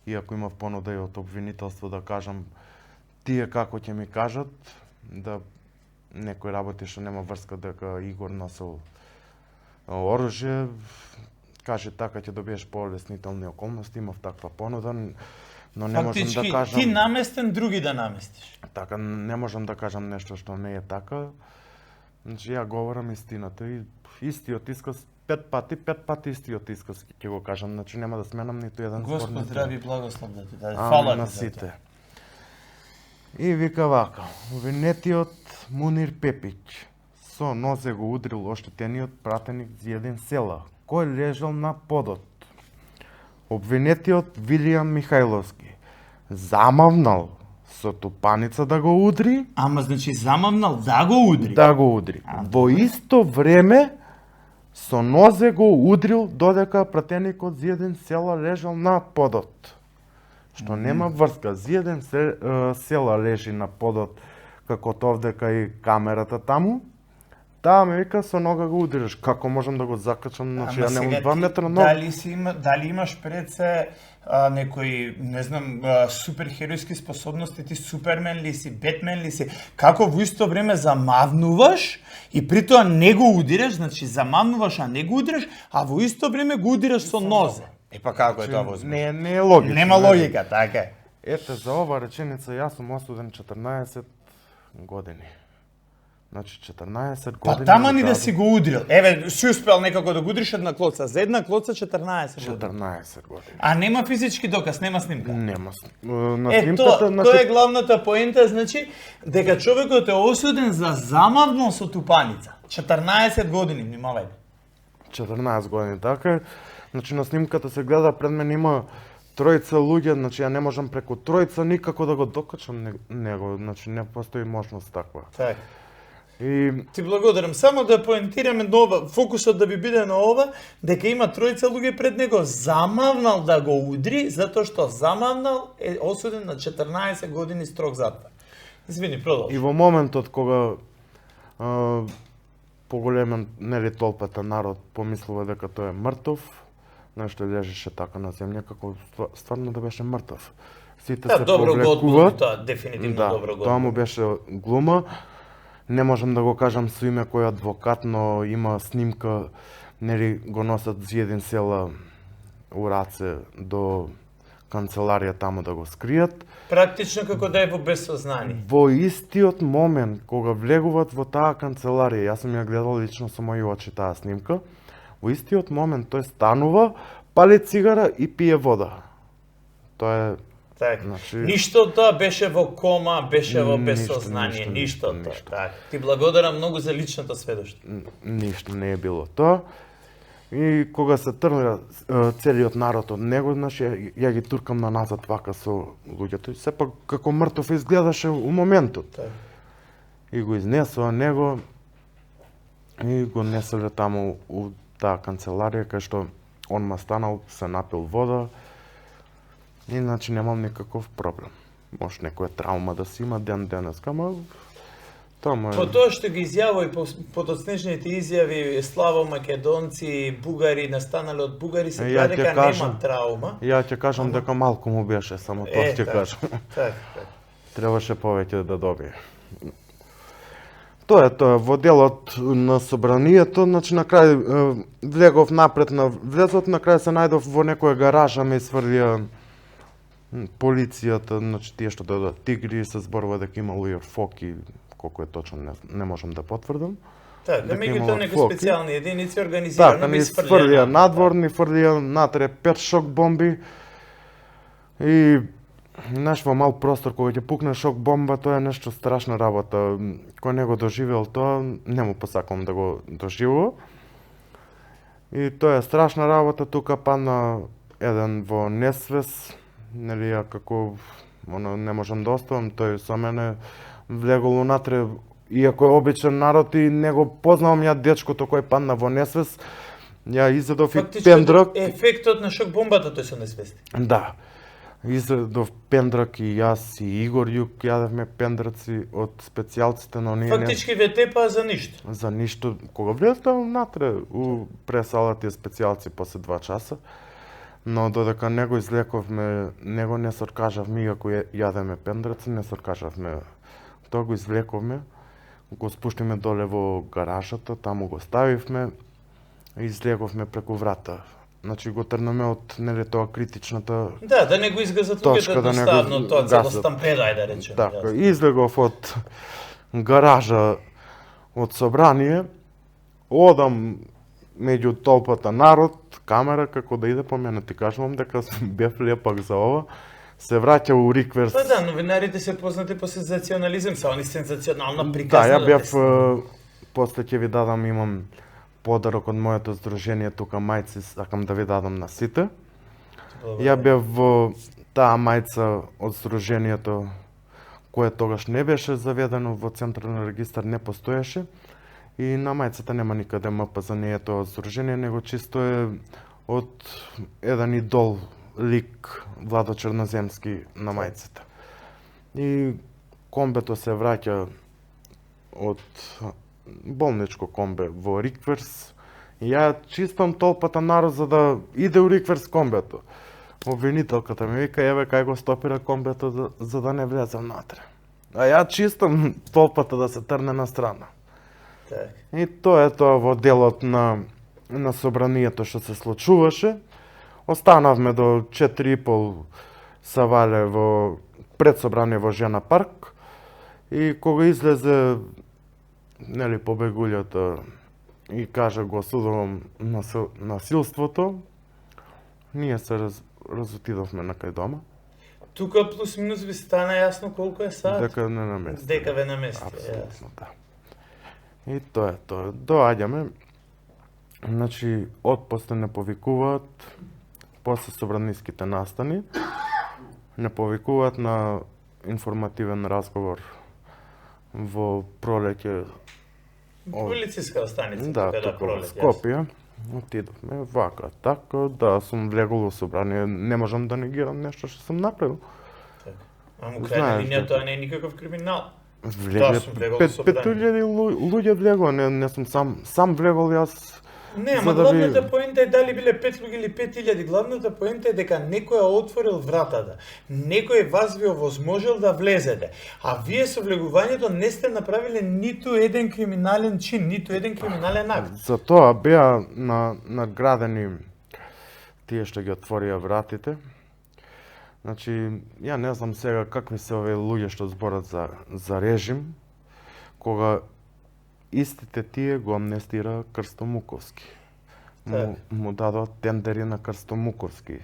Иако имав понуда и од обвинителство да кажам тие како ќе ми кажат, да некој работи што нема врска дека Игор носел оружје, каже така ќе добиеш полеснителни околности, имав таква понуда, но не можам да кажам... Ти наместен, други да наместиш. Така, не можам да кажам нешто што не е така. Значи, ја говорам истината и истиот исказ 5 пати истиот исказ ќе го кажам, значи нема да сменам ниту еден збор. Господ здрави благослов да ти даде. Фала на сите. И вика вака, обвинетиот Мунир Пепич со нозе го удрил оштетениот пратеник Зиедин Села, кој лежал на подот. Обвинетиот Вилијам Михајловски замавнал со тупаница да го удри. Ама значи замавнал да го удри? Да го удри. Во исто време со нозе го удрил додека пратеникот Зиедин Села лежал на подот. што нема врска. Зиеден села лежи на подот, како овде кај камерата таму. Таа ме вика со нога го удираш. Како можам да го закачам? Значи ја немам 2 метра нога. Дали имаш пред се некои, не знам, суперхеројски способности, ти Супермен ли си, Бетмен ли си, како во исто време замавнуваш и при тоа не го удираш, значи замавнуваш, а не го удираш, а во исто време го удираш со нозе. Па како е тоа возможно? Не е логично. Нема логика, така е. Ете, за ова реченица, јас сум осуден 14 години. Значи 14 години. Па тама ни да си го удрил. Еве, си успел некако да го удриш една клоца. За една клоца 14 години. 14 години. А нема физички доказ, нема снимка. Нема. На снимката, значи... тоа е главната поента, значи дека човекот е осуден за замавно со тупаница. 14 години, внимавајте. 14 години, така. Значи на снимката се гледа, пред мен има тројца луѓе, значи ја не можам преку тројца никако да го докачам него, значи не постои можност таква. Така. И ти благодарам. Само да поентираме на ова, фокусот да би биде на ова, дека има тројца луѓе пред него, замавнал да го удри, затоа што замавнал е осуден на 14 години строг затвор. Извини, продолжи. И во моментот кога поголемен, нели, толпата народ помислува дека тој е мртов, нешто лежеше така на земја, како стварно да беше мртов. Сите се добро повлекуваат. тоа дефинитивно добро го. Тоа му беше глума. Не можам да го кажам со име кој адвокат, но има снимка, нели го носат зиеден села у раце до канцеларија таму да го скријат. Практично како да е во безсознание. Во истиот момент кога влегуваат во таа канцеларија, јас сум ја гледал лично со мои очи таа снимка, во истиот момент тој станува, пали цигара и пие вода. Тоа е така. Значи... Ништо од тоа беше во кома, беше во безсознание, ништо од тоа. Така. Ти благодарам многу за личното сведоштво. Ништо не е било тоа. И кога се тргна целиот народ од него, значи ја ги туркам на назад вака со луѓето. И сепак како мртов изгледаше у моментот. Так. И го изнесува него и го неселе таму у таа канцеларија кај што он ма станал, се напил вода. И значи немам никаков проблем. Може некоја травма да си има ден денеска, ама тоа е... По тоа што ги изјавува и подоцнежните изјави славо македонци, бугари, настанали од бугари, се тоа дека нема травма. Ја ќе кажам дека малку му беше, само тоа ќе кажам. Така. Требаше повеќе да добие. Тоа е тоа, во делот на собранието, значи на крај влегов напред на влезот, на крај се најдов во некоја гаража, ме сврдија полицијата, значи тие што додат тигри, се зборува дека имало и фоки, колку е точно не можам да потврдам. Така, меѓутоа некои специјални единици организирано ми сврдија надвор, ни фрдија натре 5 шок бомби и знаеш, во мал простор, кога ќе пукне шок бомба, тоа е нешто страшна работа. Кој не го доживел тоа, не му посакувам да го доживува. И тоа е страшна работа, тука падна еден во несвес, нели ја како не можам да оставам, тој со мене влегол унатре, иако е обичен народ и не го познавам ја дечкото кој падна во несвес, ја изедов и пендрак. Ефектот на шок бомбата тој се несвести. Да. Изедов пендрак и јас и Игор Јук јадевме пендраци од специјалците, но ние фактички ве тепаа за ништо. За ништо. Кога влезте внатре у пресала тие специјалци после 2 часа, но додека не го излековме, него не соркажавме, иако јадеме пендраци, не соркажавме. Тоа го извлековме, го спуштиме доле во гаражата, таму го ставивме и излеговме преку врата. Значи го трнаме од нели тоа критичната да не го изгазат луѓето едноставно, тоа цело стампеда да речеме. Така, излегов од гаража од собрание, одам меѓу толпата народ, камера како да иде по мене, ти кажувам дека бев лепак за ова. Се враќа у рикверс. Па да, новинарите се познати по сензационализм, са они сензационална приказна. Да, ја бев после ќе ви дадам, имам подарок од моето здружение тука мајци, сакам да ви дадам на сите. Ја бев во таа мајца од здружението кое тогаш не беше заведено во централен регистар, не постоеше и на мајцата нема никаде МП за нејето здружение, него чисто е од еден идол лик Владо Черноземски на мајцата. И комбето се враќа од болничко комбе во Рикверс. И ја чистам толпата народ за да иде у Рикверс комбето. Обвинителката ми вика, еве кај го стопира комбето за да не влезе внатре. А ја чистам толпата да се трне на страна. Так. И тоа во делот на собранието што се случуваше. Останавме до 4:30 савале во пред собрание во Жена парк. И кога излезе побегулјата и кажа го осудувам насилството, ние се разотидовме на кај дома. Тука плюс минус ви стана јасно колку е саат? Дека не намести. Дека ве намести. Апсолутно, да. И тоа е тоа. Доаѓаме. Значи, отпосле не повикуваат, после собраниските настани, не повикуваат на информативен разговор во пролеќе. Полициска станица, Да, тука тука во пролет, Скопје. Отидовме вака, така, да, сум влегол во собрание, не можам да негирам нешто што сум направил. Така. Ама крајна линија дека- тоа не е никаков криминал. Влегле, сум влегол во собрание. 5000 луѓе влегол, не сум сам влегол јас. Не, за ама да главната поента е дали биле 5 луѓе или 5000, главната поента е дека некој ја отворил вратата. Некој вас ви овозможил да влезете. А вие со влегувањето не сте направиле ниту еден криминален чин, ниту еден криминален акт. За тоа беа наградени тие што ги отворија вратите. Значи, ја не знам сега какви се овие луѓе што зборат за режим, кога истите тие го амнестира Крсто Муковски. Му дадоа тендери на Крсто Муковски.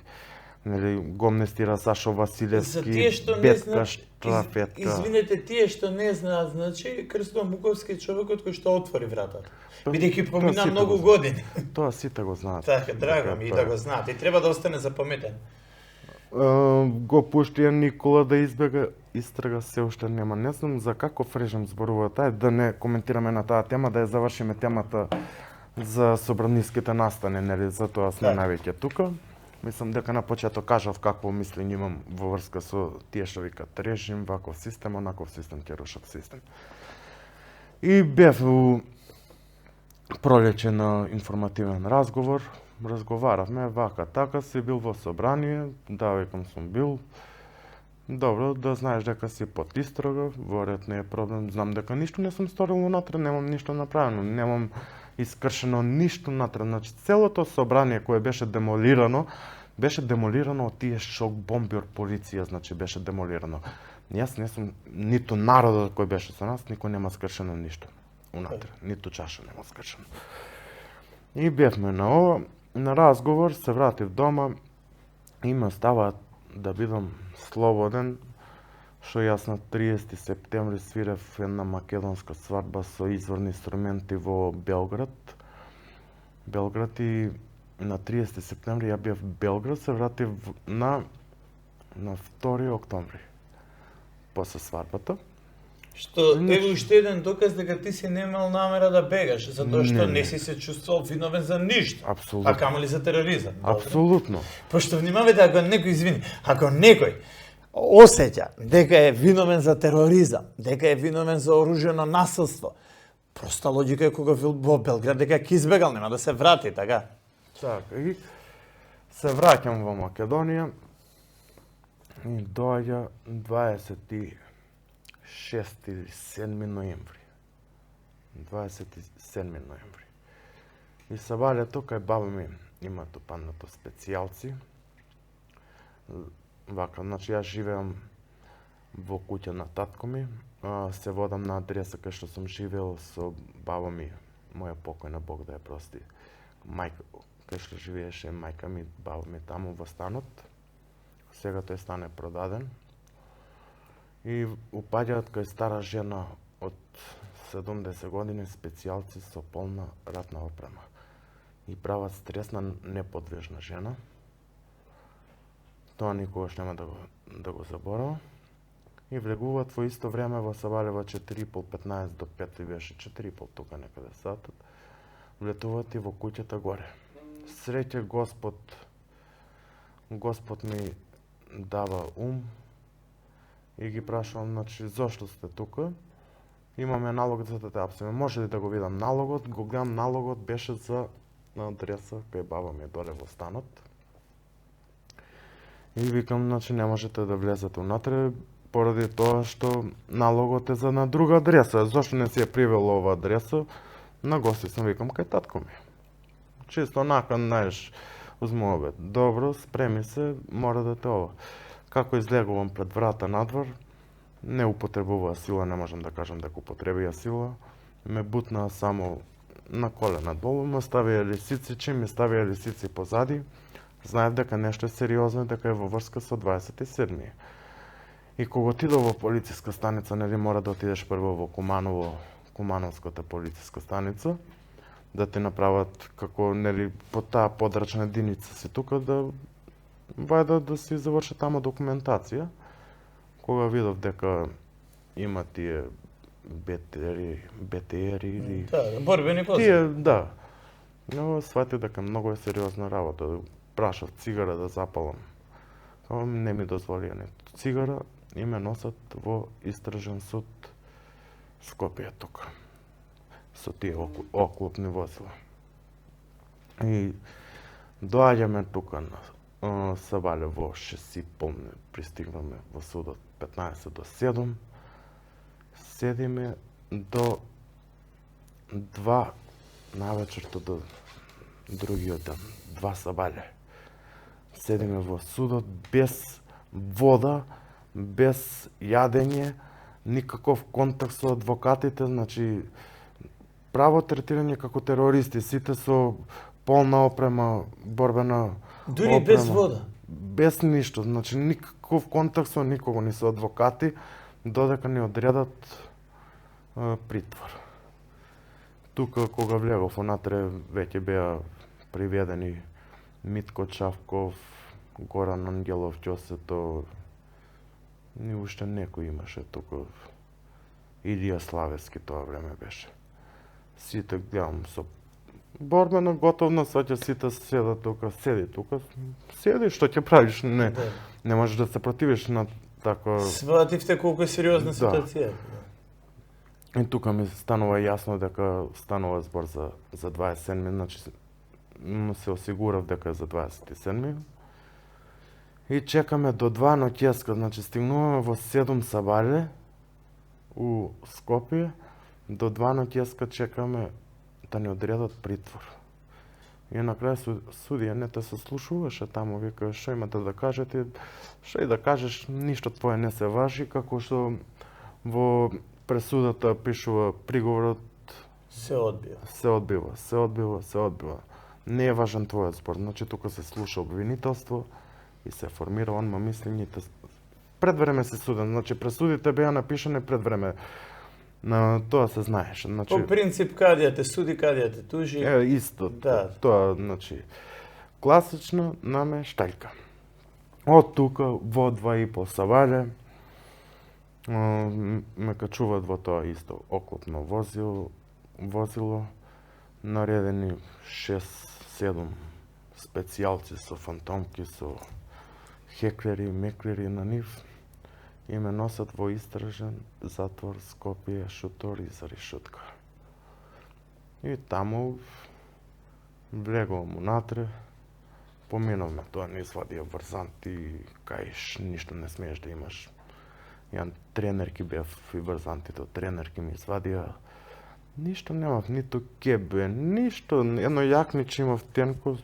Нели, го амнестира Сашо Василевски, Бетка Штрафетка. Извинете, тие што не знаат, значи Крсто Муковски е човекот кој што отвори вратата. Бидејќи тоа помина сите многу го години. Тоа сите го знаат. Така, драго ми и да го знаат. И треба да остане запаметен. Го пуштија Никола да избега истрага, се уште нема. Не знам за каков режим зборува таа, да не коментираме на таа тема, да ја завршиме темата за собраниските настани, нели, за тоа сме највеќе тука. Мислам дека на почеток кажав какво мислење имам во врска со тие што викат режим, ваков систем, онаков систем, ќе рушат систем. И бев у пролеќе на информативен разговор, разговаравме вака така, си бил во собрание, да, викам сум бил. Добро, да знаеш дека си под истрага, во ред не е проблем, знам дека ништо не сум сторил внатре, немам ништо направено, немам искршено ништо внатре. Значи, целото собрание кое беше демолирано од тие шок бомби од полиција, значи беше демолирано. Јас не сум, ниту народот кој беше со нас, никој нема скршено ништо унатре, ниту чаша нема скршено. И бевме на разговор, се вратив дома и ме оставаат да бидам слободен, што јас на 30 септември свирев една македонска свадба со изворни инструменти во Белград. И на 30 септември ја бев Белград, се вратив на 2 октомври после свадбата. Што е уште еден доказ дека ти си немал намера да бегаш, затоа што не си се чувствувал виновен за ништо. Апсолутно. А камо ли за тероризам? Апсолутно. Пошто внимавате, ако некој осеќа дека е виновен за тероризам, дека е виновен за оружјено насилство, проста логика е кога во Белград дека ќе избегал, нема да се врати, така? Така, и се враќам во Македонија и доаѓа 26 или 7 ноември. 27 ноември. И сабалето кај баба ми има тупанато специјалци. Вака, значи јас живеам во куќа на татко ми, се водам на адреса кај што сум живеел со баба ми, моја покојна, Бог да ја прости, мајка, кај што живееше мајка ми, баба ми таму во станот. Сега тој стан е продаден. И упаѓаат кај стара жена од 70 години специјалци со полна ратна опрема. И прават стресна, неподвижна жена. Тоа никогаш нема да го заборавам. И влегуваат во исто време во Сабалева 4:30-15 до 5 и беше 4:30 тука некаде сатот. Влетуваат и во куќата горе. Среќа Господ Господ ми дава ум и ги прашувам, значи, зошто сте тука? Имаме налог за да те апсиме. Може ли да го видам налогот? Го гледам, налогот беше за на адреса кај баба ми доле во станот. И викам, значи, не можете да влезете унатре, поради тоа што налогот е за на друга адреса. Зошто не си е привел ова адреса? На гости сум, викам, кај татко ми. Чисто онака, знаеш, узмуваме. Добро, спреми се, мора да те ова. Како излегувам пред врата надвор, не употребуваа сила, не можам да кажам дека употребија сила. Ме бутнаа само на колена долу, ме ставија лисици, чим ми ставија лисици позади, знаев дека нешто е сериозно, дека е во врска со 27. И кога отидов во полициска станица, нели мора да отидеш прво во Куманово, Кумановската полициска станица, да ти направат како, нели, по таа подрачна единица си тука да да си заврши тама документација. Кога видов дека има тие БТР или борбени позиви. тие, да. Но сватив дека многу е сериозна работа. Прашав цигара да запалам. Не ми дозволија нито цигара и ме носат во истражен суд Скопје тука. Со тие оклопни возила. И доаѓаме тука на Сабале во 6:30, пристигнаме во судот 15 до 7. Седиме до 2 навечерто до другиот ден, 2 Сабале. Седиме во судот без вода, без јадење, никаков контакт со адвокатите, значи право третирање како терористи, сите со полна опрема, борбена Дури опрема. без вода. Без ништо, значи никаков контакт со никого, ни со адвокати, додека ни одредат притвор. Тука кога влегов онатре веќе беа приведени Митко Чавков, Горан Ангелов, Ќосето, ни уште некој имаше тука. Илија Славески тоа време беше. Сите гледам со борбена готовност, саќе сите седат тука, седи, што ќе правиш, не можеш да се противиш на така. Свативте колку е сериозна ситуација. И тука ми станува јасно дека станува збор за 27, значи се осигурав дека е за 27. И чекаме до 2 ноќеска, значи стигнуваме во 7 Сабале у Скопје, до 2 ноќеска чекаме да ни одредат притвор. И на крај судија не те сослушуваше таму, вика, што имате да кажете, што и да кажеш, ништо твое не се важи, како што во пресудата пишува приговорот се одбива. Се одбива. Не е важен твојот збор, значи тука се слуша обвинителство и се формира онма мислењето. Пред време се суден, значи пресудите беа напишани пред време. На тоа се знаеше, значи по принцип кадија те суди, кадија те тужи. Исто. Да. Тоа, значи класична намештајка. Од тука во 2,5 Сабале ме качуваат во тоа исто оклопно возило, наредени 6-7 специјалци со фантомки, со хеклери, меклери на нив, и ме носат во истражен затвор Скопје, шутори за решетка. И таму влегувам унатре, поминавме тоа, не извадија врзанти, кај ништо не смееш да имаш. Јан тренерки бев и врзантите од тренерки ми извадија. Ништо немав, ниту кебе, ништо, едно јакниче имав тенко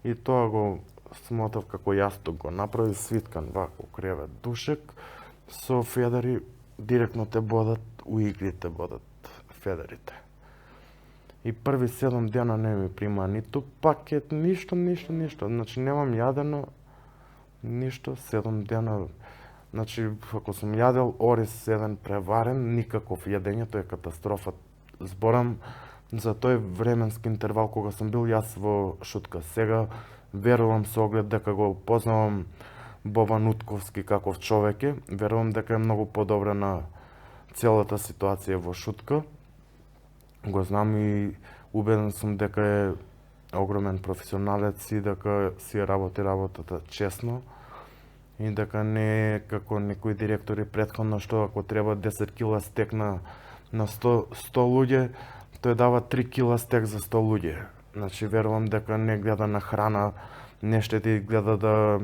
и тоа го смотав како јасток, го направи свиткан вако кревет душек, со федери директно те бодат, у иглите бодат федерите. И први 7 дена не ми прима ниту пакет, ништо. Значи немам јадено, ништо, 7 дена. Значи, ако сум јадел ориз еден преварен, никаков јадење, тоа е катастрофа. Зборам за тој временски интервал кога сум бил јас во шутка. Сега верувам со оглед дека го познавам Бобан Утковски каков човек е, верувам дека е многу подобра на целата ситуација во шутка. Го знам и убеден сум дека е огромен професионалец и дека си работи работата честно и дека не е како некои директори претходно што ако треба 10 кила стек на 100 луѓе, тој дава 3 кила стек за 100 луѓе. Значи верувам дека не гледа на храна, не штеди, гледа да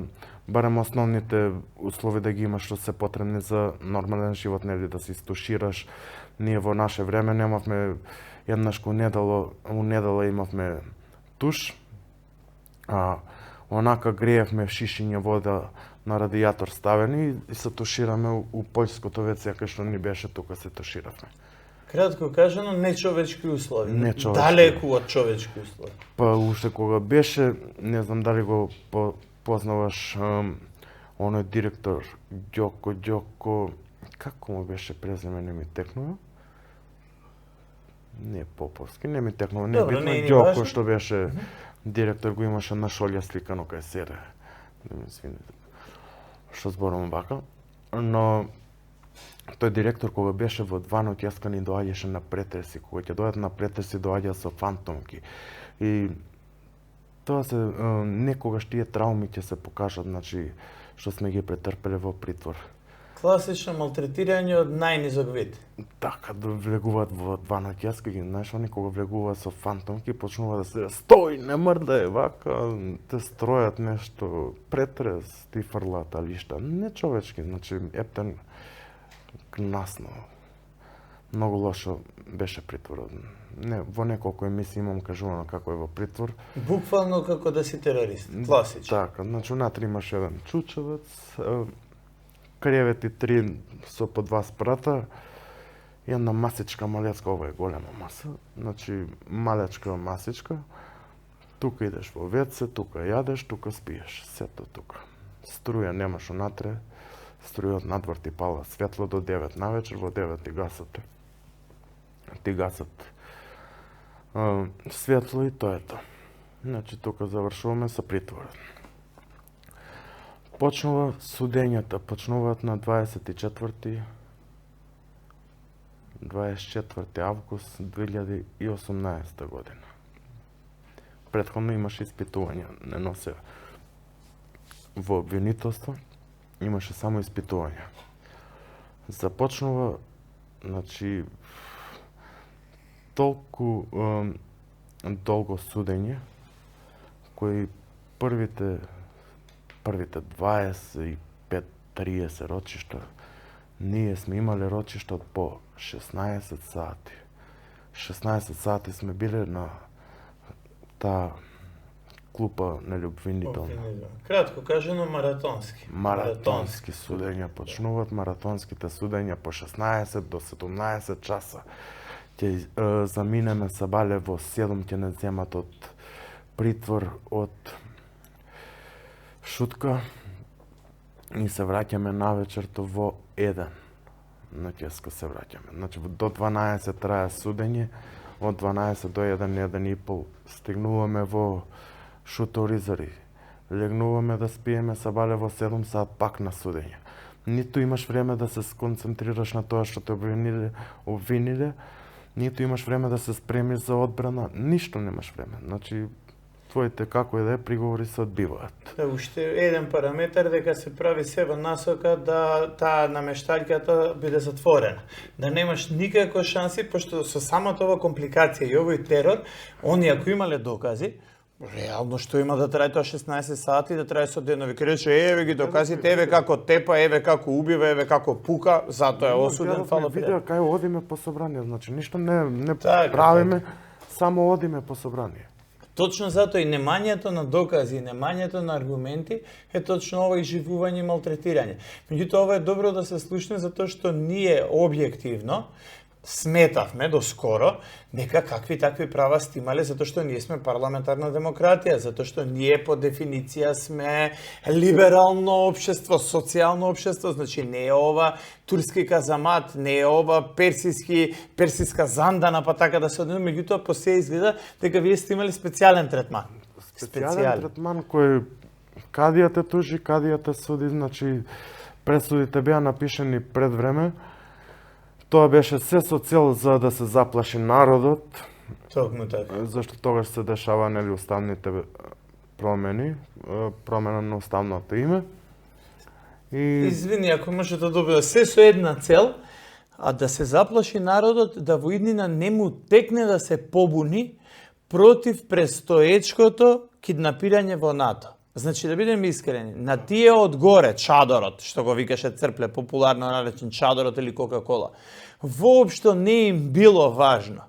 барем основните услови да ги имаш што се потребни за нормален живот, нели да се истушираш. Ние во наше време немавме еднаш у недела имавме туш, онака греевме шишиња вода на радијатор ставени и се тушираме у поljското веце, кај што ни беше тука се туширавме. Кратко кажано, нечовечки услови. Нечовечки. Далеку од човечки услови. Па уште кога беше, не знам дали го познаваш, оној директор Ѓоко, како му беше презиме, не ми текнува. Не Поповски, не ми текнува, не Добро, битно, не Ѓоко што беше директор, го имаше на шолја сликано кај сере. Не ми извините што зборувам вака, но тој директор кога беше во 2 ноќ јаска ни доаѓаше на претреси, кога ќе дојдат на претреси доаѓа со фантомки. И тоа се некогаш тие трауми ќе се покажат, значи што сме ги претрпеле во притвор. Класично малтретирање од најнизок вид. Така, да влегуваат во 2 ноќ јаска, ги знаеш, они кога влегуваат со фантомки, почнува да се стој, не мрдај, вака, те стројат нешто, претрес, ти фрлаат алишта. Не човечки, значи ептен гнасно. Многу лошо беше притворот. Не, во неколку емисии имам кажувано како е во притвор. Буквално како да си терорист, класично. Така, значи унатре имаш еден чучевец, кревети 3 со по 2 спрата, една масичка малецка, ова е голема маса, значи малечка масичка, тука идеш во веце, тука јадеш, тука спиеш, сето тука. Струја немаш унатре, струјот надвор ти пала светло до 9 навечер, во 9 ти гасат светло и тоа е тоа. Значи тука завршуваме со притворот. Почнува судењата, почнуваат на 24 август 2018 година. Претходно имаше испитувања, не носе во обвинителство, имаше само испитувања. Започнува, значи, толку долго судење, кои првите 25-30 рочишта, ние сме имале рочишта по 16 сати. 16 сати сме биле на таа клупа нелюбвинителна. Кратко кажано, маратонски. Маратонски судења почнуваат, маратонските судења по 16 до 17 часа. Ќе заминеме Сабале во 7, ќе не земат од притвор, од Шутка и се враќаме навечерто во 1. На ќеска се враќаме. Значи до 12 трае судење, од 12 до 1:30 стигнуваме во Шуторизари. Легнуваме да спиеме Сабале во 7 сат пак на судење. Ниту имаш време да се сконцентрираш на тоа што те обвиниле, ниту имаш време да се спремиш за одбрана, ништо немаш време. Значи твоите како и да е приговори се одбиваат. Уште еден параметар дека се прави се во насока да таа намештаljката биде затворена. Да немаш никако шанси, пошто со самата ова компликација и овој терор, они ако имале докази, реално што има да трае тоа 16 сати, да трае со денови. Крече, еве ги доказите, еве како тепа, еве како убива, еве како пука, затоа е осуден, фала видео кај одиме по собрание, значи ништо не така, правиме, само одиме по собрание. Точно затоа и немањето на докази, и немањето на аргументи е точно ова изживување и малтретирање. Меѓутоа, ова е добро да се слушне затоа што ние објективно сметавме до скоро дека какви такви права сте имале, затоа што ние сме парламентарна демократија, затоа што ние по дефиниција сме либерално општество, социјално општество, значи не е ова турски казамат, не е ова персиска зандана, па така да се однесува, меѓутоа по се изгледа дека вие сте имали специјален третман. Специјален третман кој кадијата тужи, кадијата суди, значи пресудите беа напишани пред време. Тоа беше се со цел за да се заплаши народот, Токму така. Зашто тогаш се дешава нели уставните промени, промена на уставното име. И Извини, ако може да добива се со една цел, а да се заплаши народот да во иднина не му текне да се побуни против престоечкото киднапирање во НАТО. Значи, да бидеме искрени, на тие одгоре, чадорот, што го викаше Црпле, популарно наречен чадорот или Кока-кола, воопшто не им било важно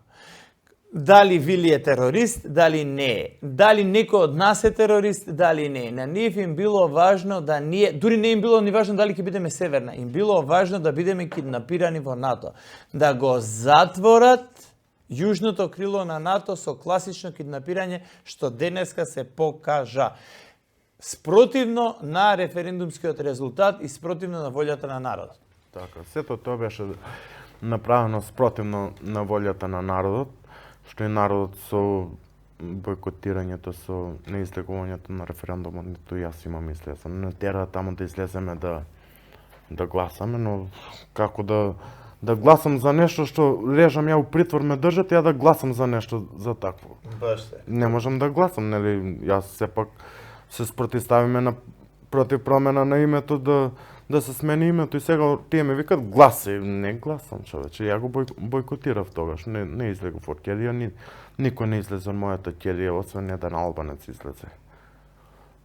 дали Вили е терорист, дали не е. Дали некој од нас е терорист, дали не е. На нив им било важно да ние, дури не им било ни важно дали ќе бидеме северна, им било важно да бидеме киднапирани во НАТО. Да го затворат јужното крило на НАТО со класично киднапирање, што денеска се покажа. Спротивно на референдумскиот резултат и спротивно на волјата на народот. така, сето тоа беше направено спротивно на волјата на народот, што и народот со бойкотирањето, со неизлегувањето на референдумот, ниту јас имам излезам. Не тера таму да излеземе да гласаме, но како да гласам за нешто што лежам ја у притвор ме држат, ја да гласам за нешто за такво. Баш се. Не можам да гласам, нели? Јас сепак се спротивставиме против промена на името да се смени името и сега тие ме викат гласај. Не гласам, човече. Ја го бойкотирав тогаш. Не излегов од ќелија, никој не излезе од мојата ќелија, освен еден албанец излезе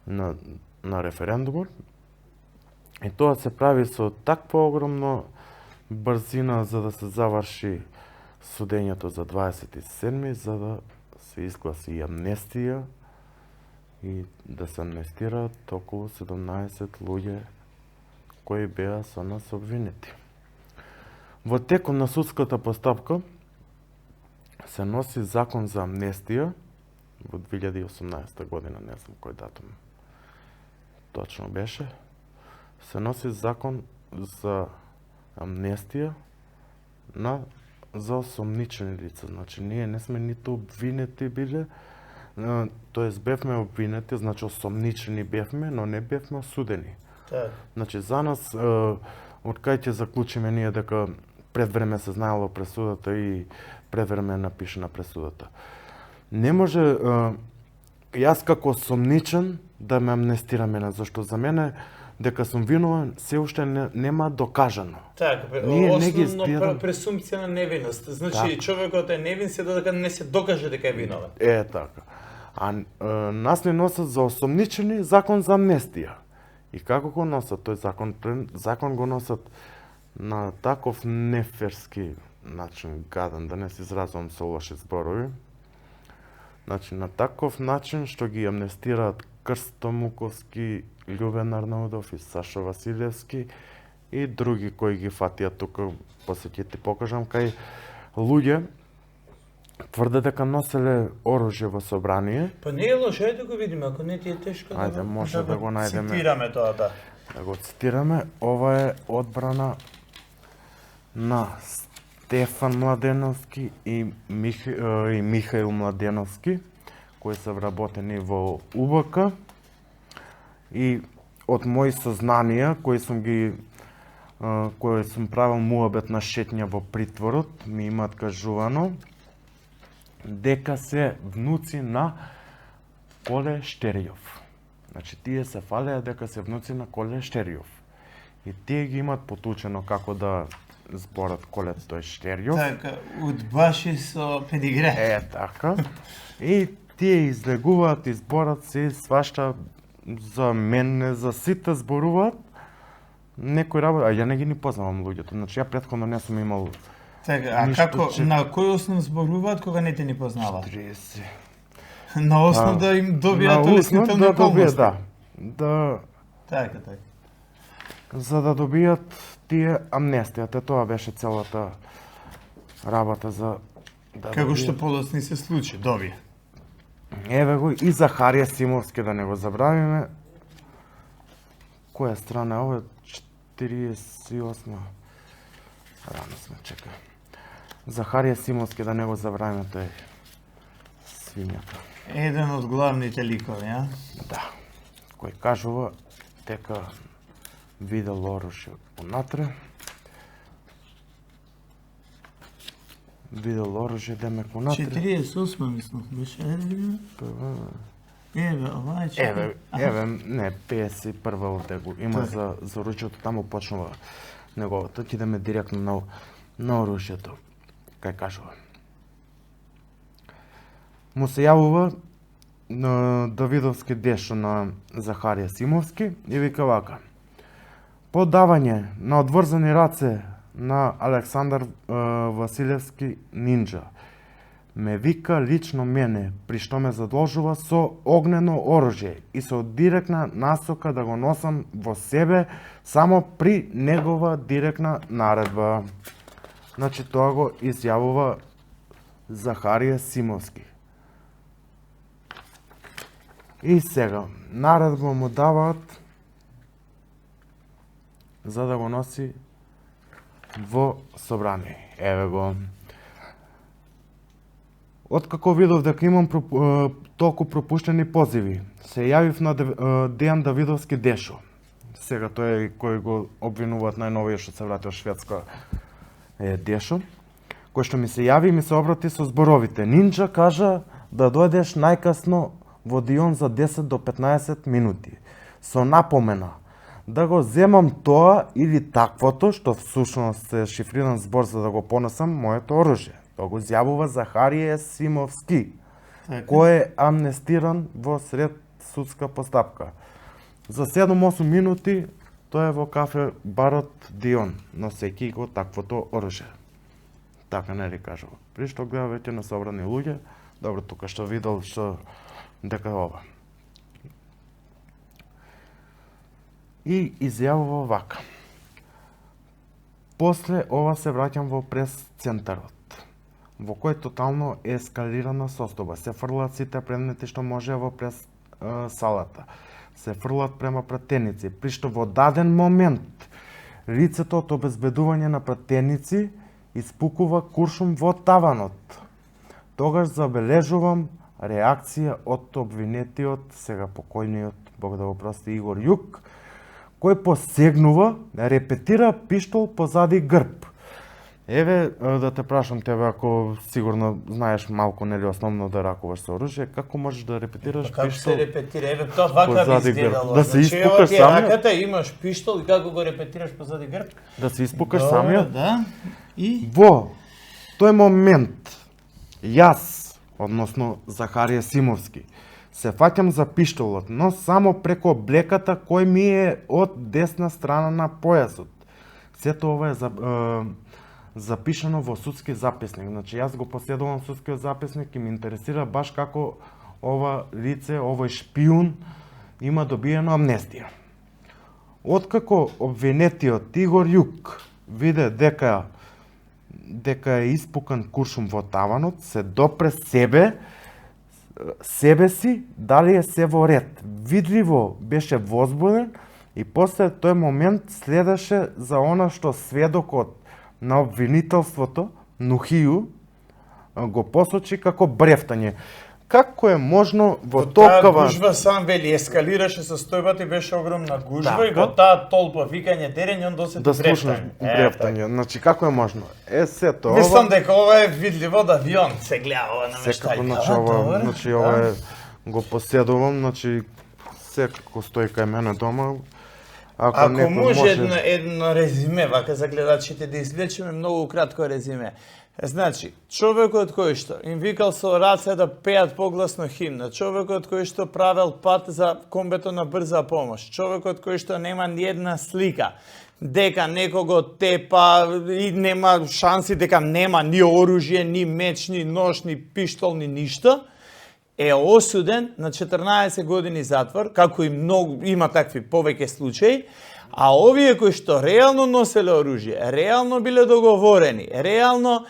на референдумот. И тоа се прави со таква огромна брзина за да се заврши судењето за 27-ми, за да се изгласи и амнестија и да се амнестираат околу 17 луѓе кои беа со нас обвинети. Во текот на судската постапка се носи закон за амнестија во 2018 година, не знам кој датум точно беше. Се носи закон за амнестија за осомничени лица. Значи, ние не сме ниту обвинети биле, тоест бевме обвинети, значи осомничени бевме, но не бевме осудени. Так. Значи, за нас, откај ќе заклучиме ние дека пред време се знаело пресудата и пред време напишена пресудата. Не може јас како осомничен да ме амнестираме, зашто за мене дека сум виновен се уште нема докажано. Така, основно пресумпција на невиност. Значи, човекот е невин се додека не се докаже дека е виновен. Така. А нас не носат за осомничени закон за амнестија. И како го носат тој закон? Закон го носат на таков неферски начин, гаден, да не се изразувам со лоши зборови. Значи, на таков начин што ги амнестираат Крсто Муковски, Љубен Арнаудов и Сашо Василевски и други кои ги фатија тука, после ќе ти покажам, кај луѓе тврде дека носеле оружје во собрание. Па не е лошо, ајде го видиме, ако не ти е тешко Ајде, може да го најдеме. Цитираме тоа, да. Да го цитираме. Ова е одбрана на Стефан Младеновски и Михаил Младеновски, кои се вработени во УБК. И од мои сознанија, кои сум правил муабет на шетња во притворот, ми имаат кажувано дека се внуци на Коле Штеријов. Значи, тие се фалеа дека се внуци на Коле Штеријов. И тие ги имат потучено како да зборат Коле тој Штеријов. Така, удбаши со педигре. Така. И тие излегуваат, изборат се, свашта за мене, за сите зборуваат. Некој работа, а ја не ги ни познавам луѓето. Значи, ја претходно не сум имал. Така, а како, на кој основ зборуваат кога не те ни познава? 40. На основ да им добијат улеснителни околности. Да. Така. За да добијат тие амнестијата, тоа беше целата работа за да како што подоцни се случи, добија. Еве го и Захарија Симовски, да не го забравиме. Која страна е ова? 48. Рано сме, чекај. Захарија Симовски, да не го забравиме, тој свињата. Еден од главните ликови, а? Да. Кој кажува дека видел оружје унатре. видел оружје демек внатре. 48 мислам, беше, еве, ова е Еве, не, 51 овде го има за оружјето, таму почнува неговото, ќе идеме директно на оружјето, кај кажува. Му се јавува на Давидовски дешо на Захарија Симовски и вика вака: по давање на одврзани раце на Александар Василевски Нинџа, ме вика лично мене, при што ме задолжува со огнено оружје и со директна насока да го носам во себе само при негова директна наредба. Значи тоа го изјавува Захарија Симовски. И сега, наредба му даваат за да го носи во собрание. Еве го. Откако видов дека имам толку пропуштени позиви, се јавив на Дејан Давидовски Дешо. Сега тој е кој го обвинуваат најновиот што се вратил Шведска Дешо, кој што ми се јави и ми се обрати со зборовите: Нинџа кажа да дојдеш најкасно во Дион за 10 до 15 минути, со напомена да го земам тоа или таквото, што всушност е шифриран збор за да го понесам моето оружје. Тоа го изјавува Захарија Симовски, кој е амнестиран во сред судска постапка. За 7-8 минути тој е во кафе барот Дион, носејќи го таквото оружје. Така не ли кажува. При што гледа веќе на собрани луѓе, добро, тука што видел што дека ова. И изјавува вака: после ова се враќам во прес-центарот, во кој тотално е ескалирана состојба. Се фрлат сите предмети што може во прес-салата. Се фрлат према пратеници, при што во даден момент лицето од обезбедување на пратеници испукува куршум во таванот. Тогаш забележувам реакција од обвинетиот, сега покојниот, Бог да го прости, Игор Јук, кој посегнува, репетира пиштол позади грб. Еве, да те прашам тебе, ако сигурно знаеш малку, нели, основно да ракуваш со оружје, како можеш да репетираш пиштол? Како се репетира? Еве, тоа вака би изгледало. Да се испукаш самиот? Раката, имаш пиштол и како го репетираш позади грб? Да се испукаш самиот? Да. И? Во тој момент, јас, односно Захарија Симовски, се фаќам за пиштолот, но само преко блеката кој ми е од десна страна на појасот. Сето ова е запишано во судски записник. Значи, јас го поседувам судскиот записник и ме интересира баш како ова лице, овој шпиун, има добиено амнестија. Откако обвинетиот Игор Јук виде дека е испукан куршум во таванот, се допре себе си, дали е се во ред. Видливо беше возбуден и после тој момент следеше за она што сведокот на обвинителството, Нухију, го посочи како брефтање. Како е можно во толкова... Таа гужва сам вели, ескалираше состојбата и беше огромна гужва и во таа толпа викање терење, он досети да слушнеш брефтање. Значи, како е можно? Сето ова... Мислам дека ова е видливо од авион, се гледа ова намештајка. Значи, ова е, го поседувам, значи, секако стои кај мене дома. Ако може едно резиме, вака за гледачите, да извлечеме многу кратко резиме. Значи, човекот кој што им викал со раце да пеат погласно химна, човекот кој што правел пат за комбето на брза помош, човекот кој што нема ни една слика дека некого тепа и нема шанси, дека нема ни оружје, ни меч, ни нож, ни пиштол, ни ништо, е осуден на 14 години затвор, како и многу, има такви повеќе случаи, а овие кои што реално носеле оружје, реално биле договорени, реално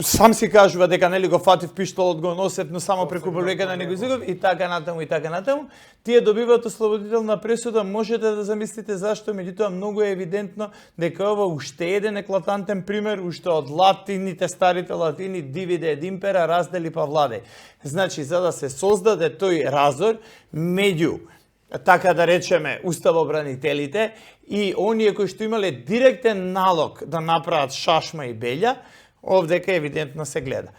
сам си кажува дека нели го фатив пиштолот, го носев, но само преку бројка на него изигов и така натаму, тие добиваат ослободителна пресуда. Можете да замислите зашто, меѓутоа многу е евидентно дека ова уште еден еклатантен пример, уште од латините, старите латини, дивиде ед импера, раздели па владеј. Значи, за да се создаде тој разор меѓу, така да речеме, уставобранителите и оние кои што имале директен налог да направат шашма и белја, овдека евидентно се гледа.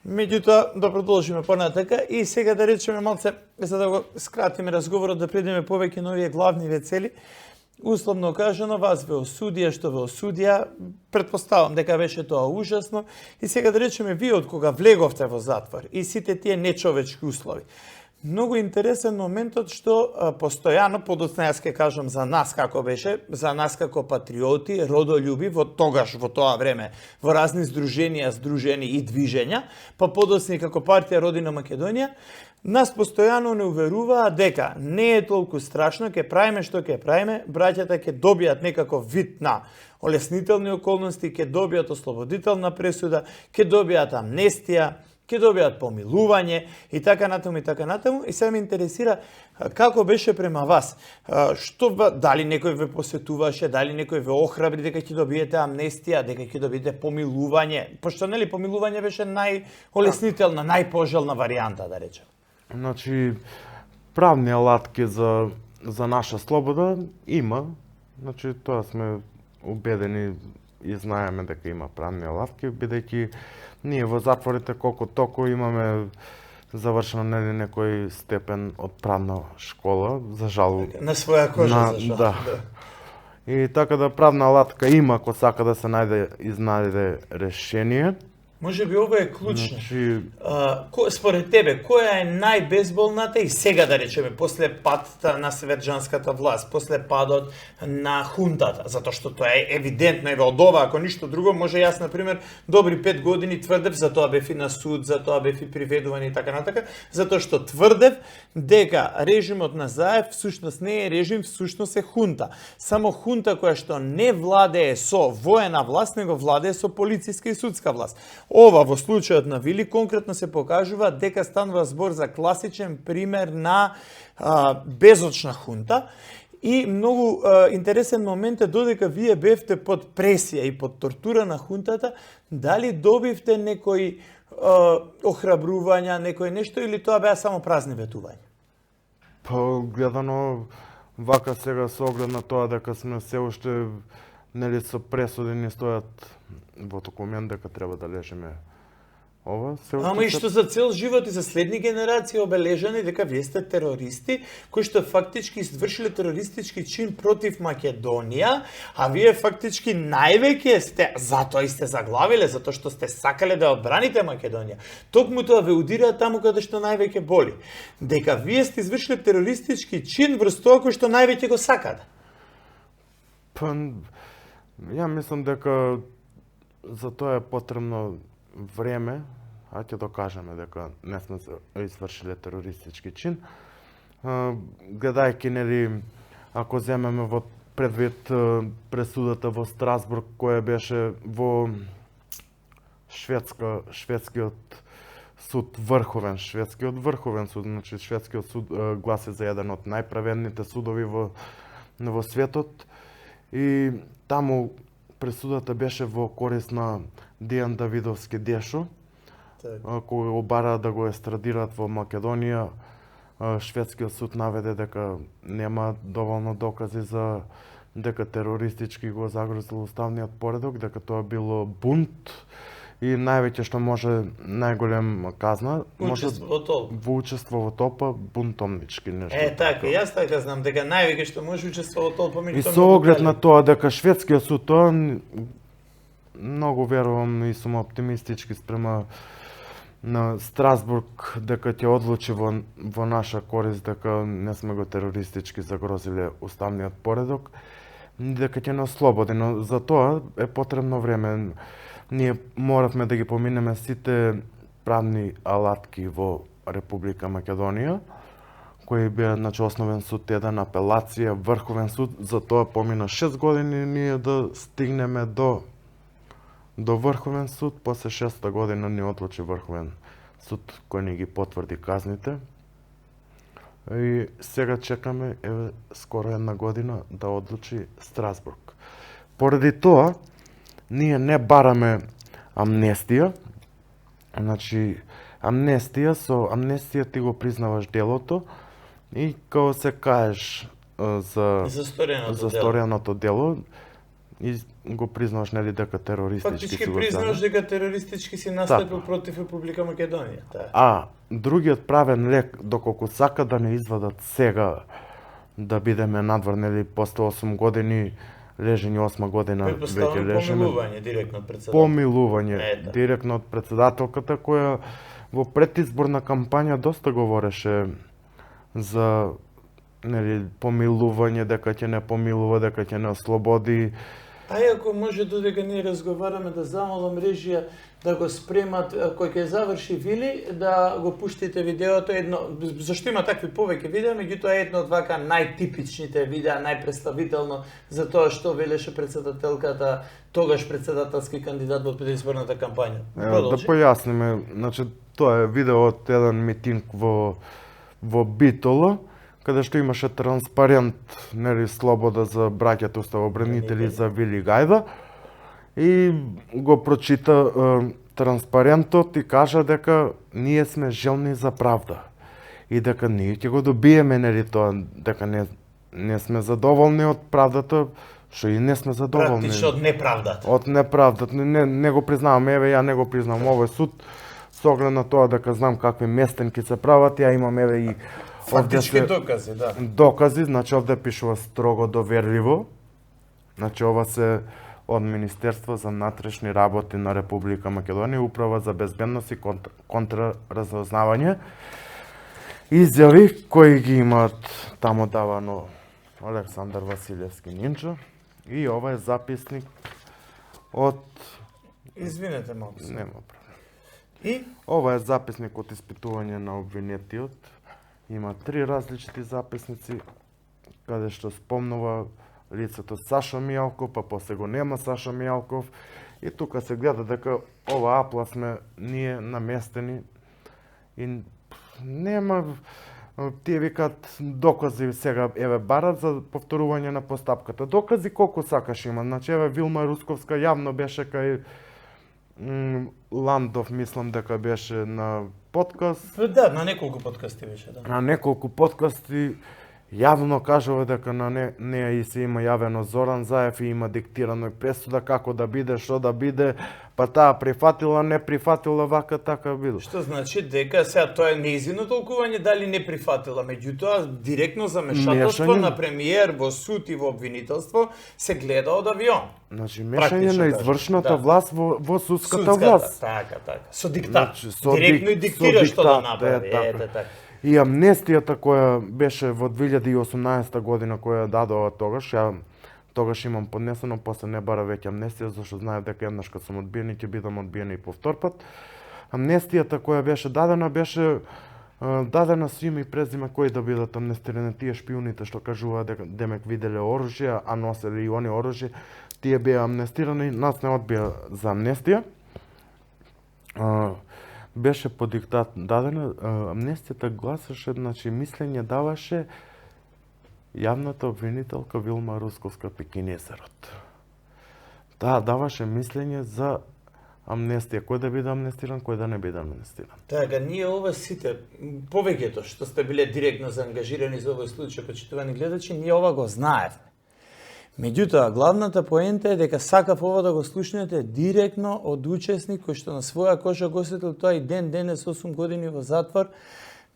Меѓутоа, да продолжиме понатака и сега да речеме малце, за да го скратиме разговорот, да предиме повеќе на овие главни цели. Условно кажано, вас ве осудија, што ве осудија, претпоставам дека беше тоа ужасно, и сега да речеме вие од кога влеговте во затвор и сите тие нечовечки услови. Многу интересен моментот што постојано, подоцна јас ке кажам за нас како беше, за нас како патриоти, родолюби, во тогаш, во тоа време, во разни здруженија, здружени и движења, па подоцна како партија Родина Македонија, нас постојано не уверуваа дека не е толку страшно, ке правиме што ке правиме, браќата ке добијат некаков вид на олеснителни околности, ке добијат ослободителна пресуда, ке добијат амнестија, ќе добијат помилување и така натаму, и сега ме интересира како беше према вас. Дали некој ве посетуваше, дали некој ве охрабри дека ќе добиете амнестија, дека ќе добиете помилување, пошто нели помилување беше најолеснителна, најпожелна варијанта, да речем. Значи, правни алатки за наша слобода има. Значи, тоа сме убедени и знаеме дека има правни алатки, бидејќи ние во затворите колку толку имаме завршено нели некој степен од правна школа, за жал. На своја кожа, за жал. Да. И така да правна алатка има, ако сака да се изнајде решение. Може би ова е клучно. Значи, според тебе, која е најбезболната и сега да речеме, после падот на северџанската власт, после падот на хунтата, затоа што тоа е евидентно, еве од ова, ако ништо друго, може јас, например, добри 5 години тврдев, за тоа бев и на суд, за тоа бев и приведуван и така натака, затоа што тврдев дека режимот на Заев всушност не е режим, всушност е хунта. Само хунта која што не владее со воена власт, него владее со полициска и судска власт. Ова во случајот на Вили конкретно се покажува дека станува збор за класичен пример на безочна хунта. И многу интересен момент е додека вие бевте под пресија и под тортура на хунтата, дали добивте некои охрабрувања, некој нешто, или тоа беа само празни ветувања? Па гледано вака сега со оглед на тоа дека сме се уште нели со пресуди ни стојат во документ дека треба да лежиме ова. Ама и што за цел живот и за следни генерации обележани дека вие сте терористи кои што фактички извршиле терористички чин против Македонија, а вие фактички највеќе сте, затоа и сте заглавиле, затоа што сте сакале да одбраните Македонија. Токму тоа ве удира таму каде што највеќе боли. Дека вие сте извршиле терористички чин врз тоа кој што највеќе го сакате. Па, ја мислам дека за тоа е потребно време, а ќе докажеме дека не сме извршиле терористички чин. Гледајќи, нели, ако земеме во предвид пресудата во Страсбург, која беше во шведскиот суд, врховен суд, значи шведскиот суд гласи за еден од најправедните судови во светот, и таму пресудата беше во корист на Дијан Давидовски Дешо, кој обара да го естрадираат во Македонија. Шведскиот суд наведе дека нема доволно докази за дека терористички го загрозил уставниот поредок, дека тоа било бунт и највеќе што може најголем казна во учество во толпа, бунтовнички нешто. Така, јас така знам дека највеќе што може учество во толпа, и со оглед на тоа дека шведскиот суд тоа многу верувам и сум оптимистички спрема на Страсбург дека ќе одлучи во наша корист дека не сме го терористички загрозиле уставниот поредок, дека ќе не ослободи, но за тоа е потребно време. Ние моравме да ги поминеме сите правни алатки во Република Македонија, кои беа, значи, основен суд 1, апелација, врховен суд. За тоа помина 6 години ние да стигнеме до врховен суд. После 6-та година ни одлучи врховен суд кој ни ги потврди казните. И сега чекаме скоро 1 година да одлучи Страсбург. Поради тоа ние не бараме амнестија. Значи, со амнестија ти го признаваш делото и кога се каеш за стореното дело, и го признаваш нели дека терористички Фактички си го признаваш ставил. дека терористички си настапил против Република Македонија. А другиот правен лек, доколку сака да не извадат сега да бидеме надвор, нели после 8 години лежење, 8 година веќе Предпоставам лежеме. помилување директно од председател. Помилување директно од председателката, која во предизборна кампања доста говореше за нели помилување, дека ќе не помилува, дека ќе не ослободи. Ако може додека ние разговараме да замолам режија да го спремат кој ќе заврши Вили, да го пуштите видеото едно, зашто има такви повеќе видеа, меѓутоа едно од вака најтипичните видеа, најпредставително за тоа што велеше председателката, тогаш председателски кандидат во предизборната кампања. Да појасниме, значи тоа е видео од еден митинг во Битола, каде што имаше транспарент, нели, слобода за браќата уставобранители за Вили Гајда, и го прочита транспарентот и кажа дека ние сме желни за правда и дека ние ќе го добиеме, нели, тоа, дека не сме задоволни од правдата, што и не сме задоволни. Практично од неправдата. Од неправдата, не го признавам, еве ја не го признавам овој суд, со оглед на тоа дека знам какви местенки се прават, ја имам еве и фактички докази, да. Докази, значи овде пишува строго доверливо. Значи ова се од Министерство за внатрешни работи на Република Македонија, Управа за безбедност и контраразузнавање. Изјави кои ги имаат таму давано Александар Василевски Нинчо, и ова е записник од... Извинете малку. Нема проблем. И? Ова е записник од испитување на обвинетиот. Има 3 различити записници, каде што спомнува лицето Сашо Мијалков, па после го нема Сашо Мијалков, и тука се гледа дека ова апла сме ние наместени и нема, тие викаат докази сега, еве барат за повторување на постапката. Докази колку сакаш има, значи еве Вилма Русковска јавно беше кај Ландов, мислам дека беше на подкаст. Да, на неколку подкасти беше, да. На неколку подкасти јавно кажува дека на неа и се има јавено Зоран Заев и има диктирано и пресуда како да биде, што да биде, па таа прифатила, не прифатила, вака така биде. Што значи дека сега тоа е нејзино толкување дали не прифатила, меѓутоа директно замешателство на премиер во суд и во обвинителство се гледа од авион. Значи мешање на извршната власт во судската власт. Така. Со диктат. Значи, директно и диктира што да направи. Така. И амнестијата која беше во 2018 година, која дадова тогаш, ја тогаш имам поднесено, после не бара веќе амнестија, зашто знаев дека еднаш кога сум одбиен и ќе бидам одбиен и повтор пат. Амнестијата која беше дадена со име и презиме кои да бидат амнестирани, тие шпионите што кажуваат дека демек виделе оружје, а носеле и они оружје, тие беа амнестирани, нас не одбија за амнестија. Беше по диктат дадена, амнестијата гласеше, значи мислење даваше јавната обвинителка Вилма Русковска Пекинесерот. Таа даваше мислење за амнестија, кој да биде амнестиран, кој да не биде амнестиран. Така, ние ова сите, повеќето што сте биле директно заангажирани за овој случај, почитувани гледачи, ние ова го знаевме. Меѓутоа, главната поента е дека сакав ова да го слушнете директно од учесник кој што на своја кожа го осетил тоа и денес 8 години во затвор,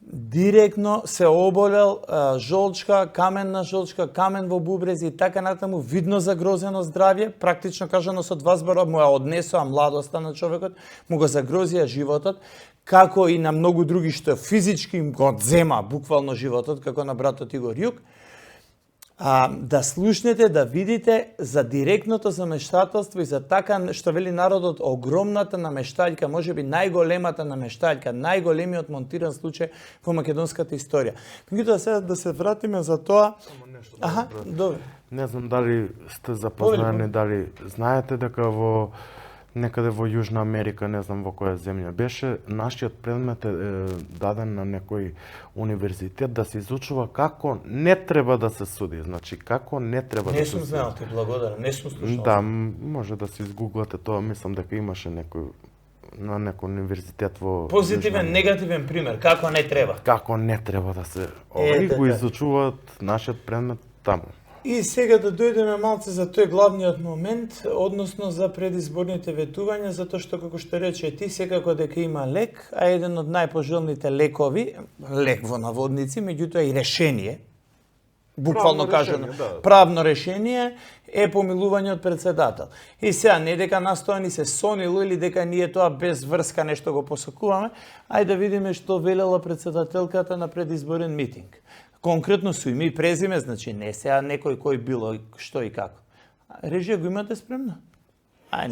директно се оболел, жолчка, каменна жолчка, камен во бубрези и така натаму, видно загрозено здравје, практично кажано со 2 збора му ја однесоа младоста на човекот, му го загрозија животот, како и на многу други што физички им го одзема буквално животот, како на братот Игор Јук. Да слушнете, да видите за директното замештателство и за така што вели народот огромната намештаljка, можеби најголемата намештаljка, најголемиот монтиран случај во македонската историја. Меѓутоа сега да се вратиме за тоа. Аха, добро. Не знам дали сте запознаени, дали знаете дека во некаде во Јужна Америка, не знам во која земја беше, нашиот предмет е даден на некој универзитет да се изучува како не треба да се суди, значи како не треба да се суди. Не сум знаел, ти благодарам, не сум слушал. Да, може да се изгуглате тоа, мислам дека имаше некој на некој универзитет во позитивен, негативен пример, како не треба. Како не треба да се го изучуваат нашиот предмет таму. И сега да дојдеме малце за тој главниот момент, односно за предизборните ветувања, затоа што, како што рече ти, секако дека има лек, а еден од најпожелните лекови, лек во наводници, меѓутоа и решение, буквално кажано, правно решение е помилување од председател. И сега, не дека настоја ни се сонило или дека ние тоа без врска нешто го посакуваме, ајде да видиме што велела председателката на предизборен митинг. Конкретно со име и презиме, значи не сега некој кој било што и како. Режија го имате спремна?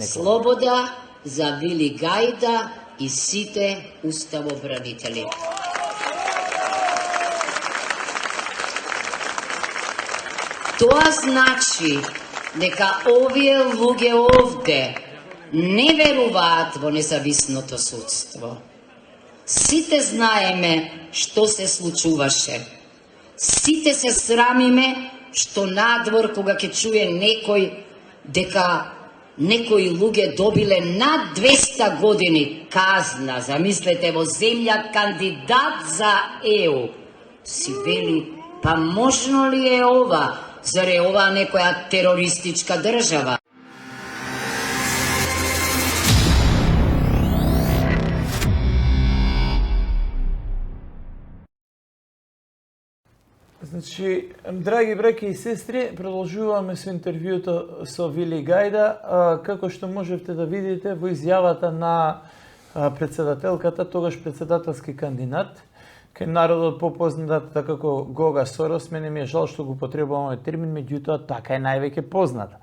Слобода за Вили Гајда и сите уставобранители. Тоа значи дека овие луѓе овде не веруваат во независното судство. Сите знаеме што се случуваше. Сите се срамиме што надвор кога ќе чуе некој дека некои луѓе добиле над 200 години казна, замислете, во земја кандидат за ЕУ, си вели, па можно ли е ова? Зар е ова некоја терористичка држава? Значи, драги браќи и сестри, продолжуваме со интервјуто со Вили Гајда. Како што можевте да видите во изјавата на председателката, тогаш председателски кандидат, кај народот попознат како Гога Сорос, мене ми е жал што го потребуваме термин, меѓутоа така е највеќе позната.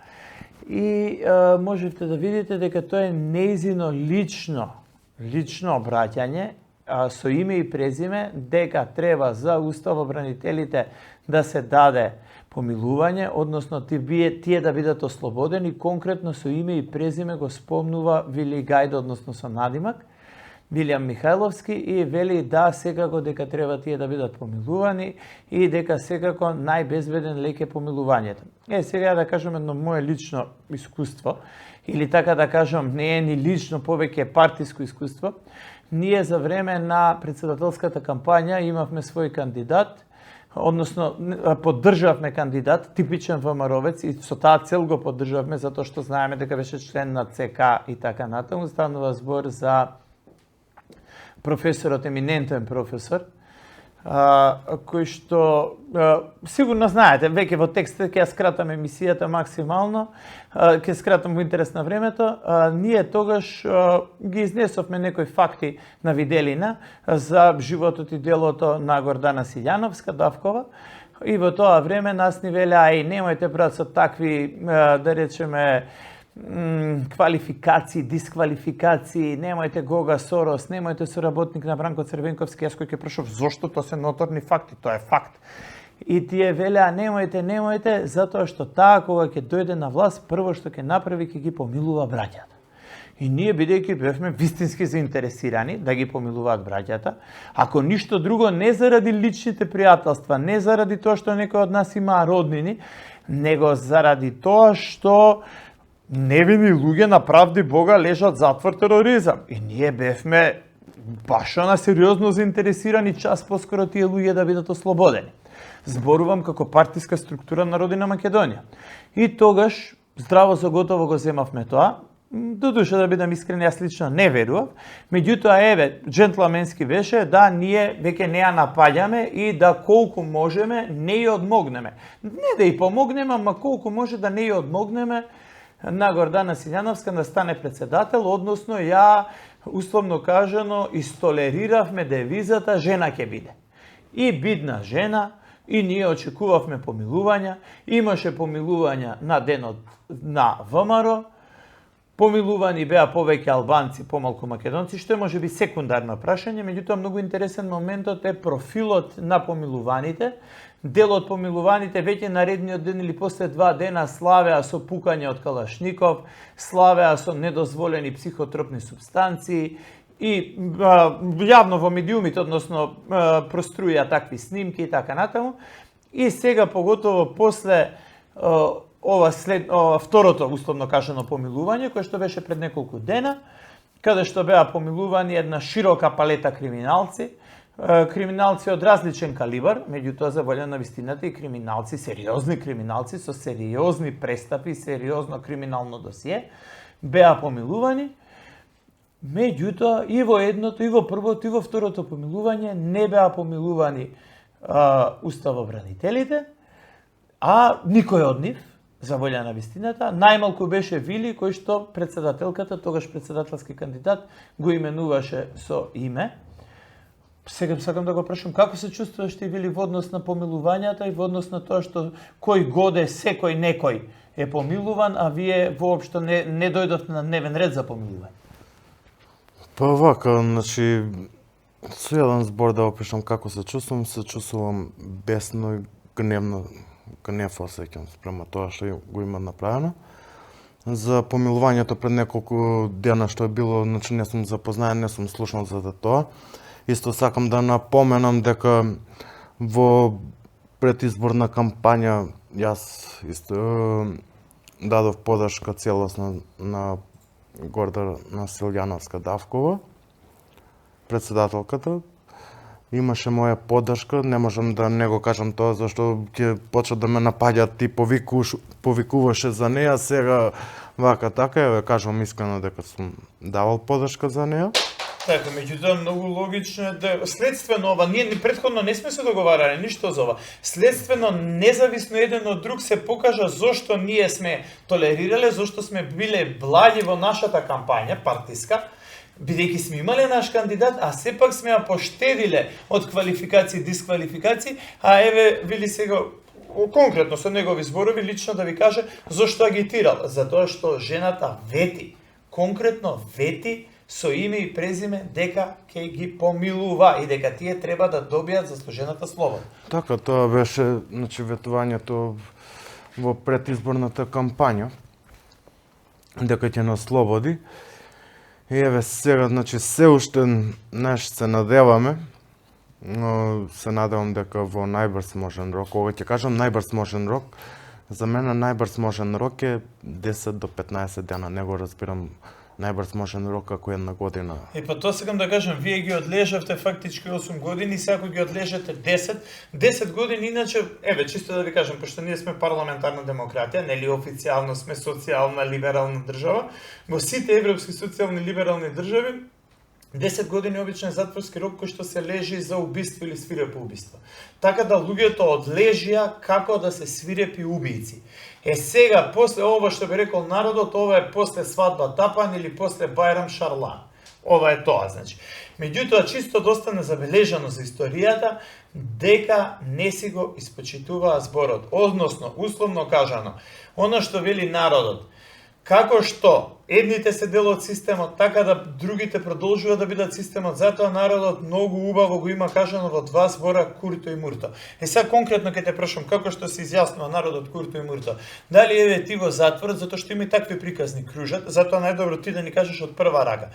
И можевте да видите дека тоа е нејзино лично обраќање со име и презиме, дека треба за уставобранителите да се даде помилување, односно тие да бидат ослободени, конкретно со име и презиме го спомнува Вили Гајда, односно со надимак, Вилијам Михајловски, и вели да секако дека треба тие да бидат помилувани и дека секако најбезбеден лек е помилувањето. Сега да кажем едно мое лично искуство, или така да кажам, не е ни лично, повеќе партиско искуство. Ние за време на председателската кампања имавме свој кандидат, односно поддржавме кандидат, типичен ВМРО-вец, и со таа цел го поддржавме, затоа што знаеме дека беше член на ЦК и така натаму. Станува збор за професорот, еминентен професор, кој што сигурно знаете, веќе во текстот ќе ја скратам емисијата максимално, ќе скратам во интерес на времето. Ние тогаш ги изнесовме некои факти на виделина за животот и делото на Гордана Силјановска Давкова, и во тоа време нас ни веле, ај немојте брат со такви, да речеме, квалификации, дисквалификации, немојте Гога Сорос, немојте соработник на Бранко Црвенковски, јас кој ќе прашав зошто, тоа се ноторни факти, тоа е факт. И тие велеа немојте, затоа што таа кога ќе дојде на власт, прво што ќе направи, ќе ги помилува браќата. И ние, бидејќи бевме вистински заинтересирани да ги помилуваат браќата, ако ништо друго, не заради личните пријателства, не заради тоа што некој од нас има роднини, него заради тоа што невини луѓе на правди Бога лежат затвор тероризам. И ние бевме баш на сериозно заинтересирани час поскоро тие луѓе да бидат ослободени. Зборувам како партиска структура на Родина Македонија. И тогаш здраво за готово го земавме тоа. Додуше, да бидам искрен, јас лично не верував. Меѓутоа, джентламенски беше да ние веќе не ја напаѓаме и да колку можеме не ја одмогнеме. Не да ја помогнеме, ама колку може да не ја одмогнеме на Гордана Силјановска да стане председател, односно ја, условно кажано, истолериравме девизата жена ќе биде. И бидна жена, и ние очекувавме помилувања, имаше помилувања на денот на ВМРО, помилувани беа повеќе албанци, помалку македонци, што е можеби секундарно прашање, меѓутоа многу интересен моментот е профилот на помилуваните. Дел од помилуваните веќе наредниот ден или после 2 дена славеа со пукање од калашников, славеа со недозволени психотропни супстанции и јавно во медиумите, односно проструја такви снимки и така натаму. И сега поготово после второто, условно кажано, помилување, кое што беше пред неколку дена, каде што беа помилувани една широка палета криминалци, криминалци од различен калибар, меѓутоа за волја на вистината и криминалци, сериозни криминалци со сериозни престапи, сериозно криминално досие, беа помилувани. Меѓутоа и во едното, и во првото, и во второто помилување не беа помилувани уставобранителите, а никој од нив, за волја на вистината, најмалку беше Вили, кој што председателката, тогаш председателски кандидат, го именуваше со име. Сега сакам да го прашам, како се чувствуваш ти, Вили, во однос на помилувањата и во однос на тоа што кој годе секој некој е помилуван, а вие воопшто не дојдовте на дневен ред за помилување? Па вака, значи, со еден збор да опишам како се чувствувам бесно и гнев осеќам спрема тоа што го има направено. За помилувањето пред неколку дена што е било, значи не сум запознаен, не сум слушнал за тоа. Исто сакам да напоменам дека во предизборна кампања јас исто дадов подршка целосна на Гордана Силјановска-Давкова, председателката. Имаше моја подршка, не можам да не го кажам тоа, зашто ќе почнат да ме напаѓат и повикуваше за неја, сега вака така, ја кажам искрено дека сум давал подршка за неја. Така, меѓутоа многу логично е да следствено ова, ние претходно не сме се договарале ништо за ова. Следствено независно еден од друг се покажа зошто ние сме толерирале, зошто сме биле благи во нашата кампања партиска, бидејќи сме имале наш кандидат, а сепак сме ја поштедиле од квалификации и дисквалификации, а еве Вили сега конкретно со негови зборови лично да ви каже зошто агитирал, затоа што жената вети, конкретно вети со име и презиме дека ќе ги помилува и дека тие треба да добијат заслужената слобода. Така, тоа беше, значи, ветувањето во предизборната кампања, дека ќе нас слободи. И еве сега, значи, се уште се надеваме, но се надевам дека во најбрз можен рок, кога ќе кажам најбрз можен рок, за мене најбрз можен рок е 10 до 15 дена, не го разбирам најбрз можен рок како една година. Па тоа сакам да кажам, вие ги одлежавте фактички 8 години, сега ги одлежате 10 години, иначе, еве, чисто да ви кажам, пошто ние сме парламентарна демократија, нели официјално сме социјална либерална држава, во сите европски социјални либерални држави, 10 години обичен затворски рок кој што се лежи за убиство или свирепо убиство. Така да луѓето одлежија како да се свирепи убијци. Сега, после ова што би рекол народот, ова е после свадба Тапан или после Бајрам Шарлан. Ова е тоа, значи. Меѓутоа, чисто доста незабележано за историјата, дека не си го испочитуваа зборот. Односно, условно кажано, оно што вели народот, како што едните се дел од системот, така да другите продолжуваат да бидат системот, затоа народот многу убаво го има кажано во два збора Курто и Мурто. Сега конкретно ќе те прашам како што се изјаснува народот Курто и Мурто. Дали еве ти во затворот, затоа што има и такви приказни кружат, затоа најдобро ти да ни кажеш од прва рака.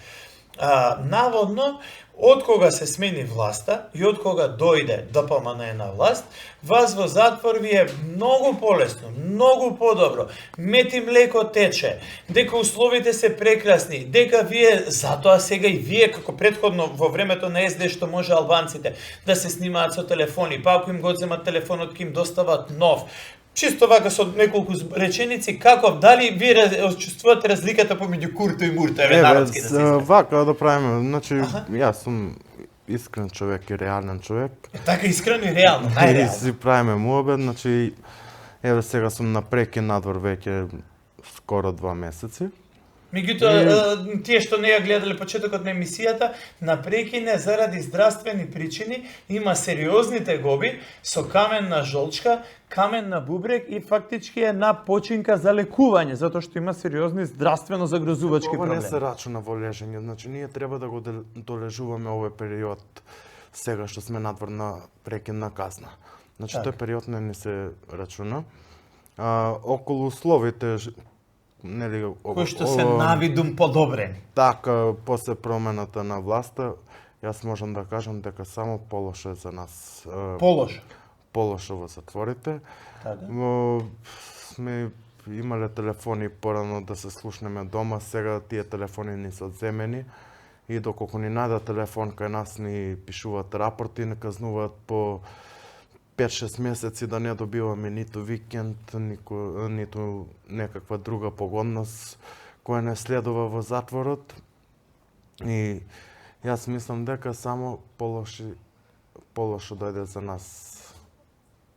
Наводно, од кога се смени власта и од кога дојде ДПМН на власт, вас во затвор ви е многу полесно, многу подобро, мет и млеко тече, дека условите се прекрасни, дека вие, затоа сега и вие, како претходно во времето на СД што може албанците да се снимаат со телефони, па ако им го земат телефонот, ќе им достават нов. Чисто вака со неколку реченици, како, дали вие чувствувате разликата помеѓу Курто и Мурто, еве народски да се искаже? Вака да правиме, значи, јас сум искрен човек и реален човек. Така искрено и реално, најреално. И си правиме муабет, значи, еве сега сум на преки надвор веќе скоро 2 месеци. Меѓутоа, тие што не ја гледале почетокот на емисијата, на прекине заради здравствени причини има сериозни тегоби со каменна жолчка, каменна бубрек и фактички е на починка за лекување, затоа што има сериозни здравствено загрозувачки проблеми. Ова не се рачуна во лежење, значи ние треба да го долежуваме овој период сега што сме надвор на прекинна казна. Значи тој период не ни се рачуна. Околу условите нели кои што се навидум подобрени. Така, после промената на власта, јас можам да кажам дека само полошо е за нас. Полошо во затворите. Сме имале телефони порано да се слушнеме дома, сега тие телефони ни се одземени и доколку ни најдат телефон кај нас ни пишуваат рапорти, не казнуваат по 5-6 месеци да не добиваме ниту викенд, ниту некаква друга погодност која не следува во затворот. И јас мислам дека само полошо дојде за нас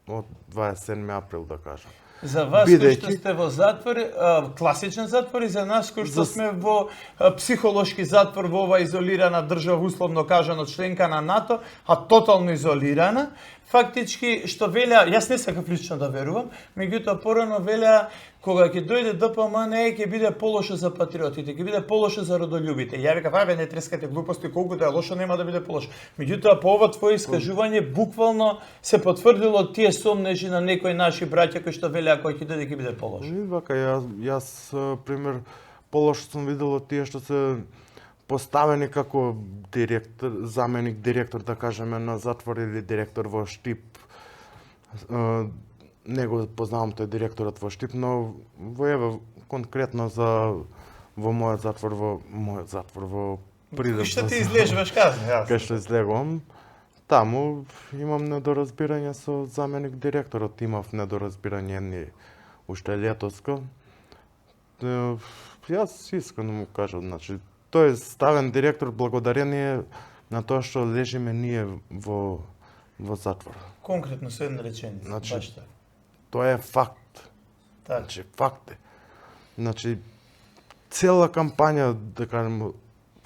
од 27 април, да кажам. За вас кои што сте во затвор, класичен затвор, и за нас кои што сме во психолошки затвор во ова изолирана држава, условно кажано членка на НАТО, а тотално изолирана, фактички што велеа, јас не сакав лично да верувам, меѓутоа порано велеа кога ќе дојде ДПМН ќе биде полошо за патриотите, ќе биде полошо за родолюбите. Ја викав, аве не трескате глупости, колку да е лошо нема да биде полошо. Меѓутоа по ова твое искажување буквално се потврдило тие сомнежи на некои наши браќа кои што велеа кој ќе дојде ќе биде полошо. Вака јас пример полошо сум видел тие што се поставени како директор, заменик директор, да кажеме, на затвор или директор во Штип. Не го познавам тој директорот во Штип, но во конкретно во мојот затвор во Придев. Што ти излежуваш, казни, јас. Кај што излегувам, таму имам недоразбирање со заменик директорот, имав недоразбирање ни уште летоско. Јас искрено му кажам, значи, тој е ставен директор благодарение на тоа што лежиме ние во затвор. Конкретно со една реченица. Значи, тоа е факт. Так. Значи, факт е. Значи, цела кампања, да кажем,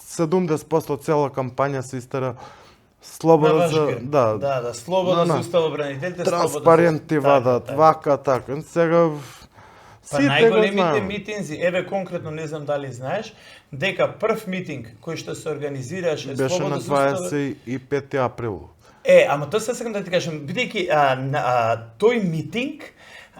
70% цела кампања се истера слобода за да, слобода за уставобранителите, транспаренти вадат, вака така. Сега најголемите митинзи, еве конкретно не знам дали знаеш, дека прв митинг кој што се организираше беше на 25 април. Ама тоа се сакам да ти кажам, бидејќи тој митинг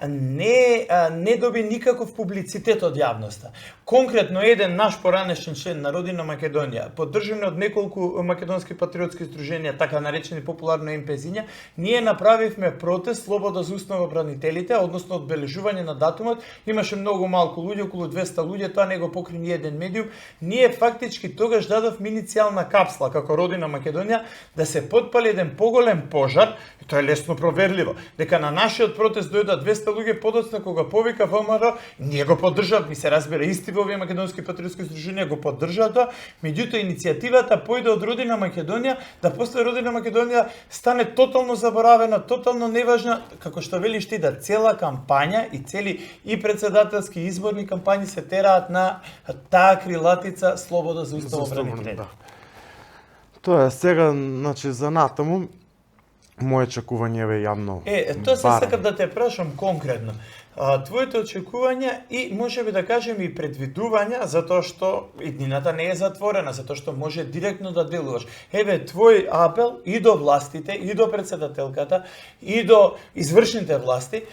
не доби никаков публицитет од јавноста. Конкретно еден наш поранешен член на Родина Македонија, поддржан од неколку македонски патриотски здруженија, така наречени популарно МПЗиња, ние направивме протест слобода за уставобранителите, односно одбележување на датумот. Имаше многу малку луѓе, околу 200 луѓе, тоа не го покри ни еден медиум. Ние фактички тогаш дадовме иницијална капсла како Родина Македонија да се потпали еден поголем пожар, и тоа е лесно проверливо, дека на нашиот протест дојдат 200 луѓе, подоцна кога повика ВМРО, ние го поддржавме, се разбира, исти во овие македонски патриотски здруженија го поддржаа тоа, меѓутоа иницијативата појде од Родина Македонија, да после Родина Македонија стане тотално заборавена, тотално неважна, како што велиш ти, да цела кампања и цели и председателски изборни кампањи се тераат на таа крилатица слобода за уставобранителите. Тоа е сега, значи, за натаму, моје очекување е јавно. Тоа се сакам да те прашам конкретно. Твоите очекувања и можеби да кажем и предвидувања, затоа што иднината не е затворена, затоа што може директно да делуваш. Еве твој апел и до властите, и до председателката, и до извршните власти.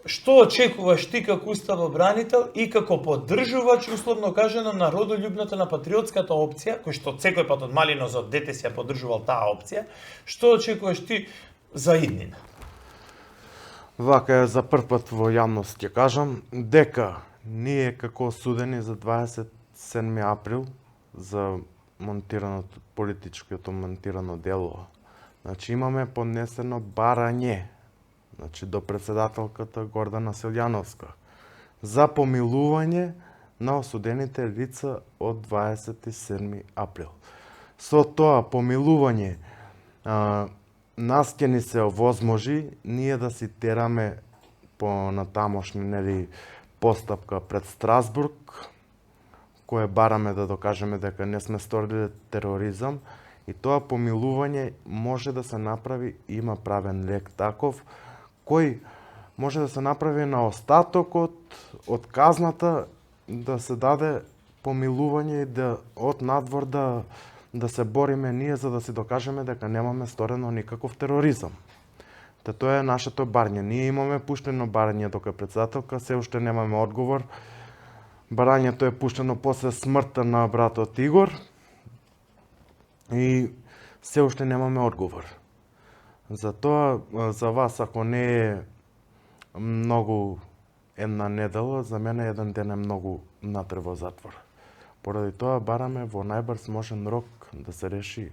Што очекуваш ти како уставобранител и како поддржувач, условно кажано, на родолюбната, на патриотската опција, кој што секој пат од малино за дете си ја поддржувал таа опција, што очекуваш ти за иднина? Вака е, за прв пат во јавност ќе кажам дека ние како осудени за 27 април за политичкото монтирано дело, значи имаме поднесено барање, значи до председателката Гордана Силјановска, за помилување на осудените лица од 27 април. Со тоа помилување нас ќе ни се овозможи ние да си тераме по натамошни постапка пред Страсбург, кое бараме да докажеме дека не сме сториле тероризам, и тоа помилување може да се направи, има правен лек таков, кој може да се направи на остатокот од казната, да се даде помилување и да од надвор да се бориме ние за да си докажеме дека немаме сторено никаков тероризам. Тоа е нашето барање. Ние имаме пуштено барање дока председателка, се уште немаме одговор. Барањето е пуштено после смртта на братот Игор и се уште немаме одговор. Затоа за вас, ако не е многу една недела, за мене еден ден е многу натре во затвор. Поради тоа бараме во најбрз можен рок да се реши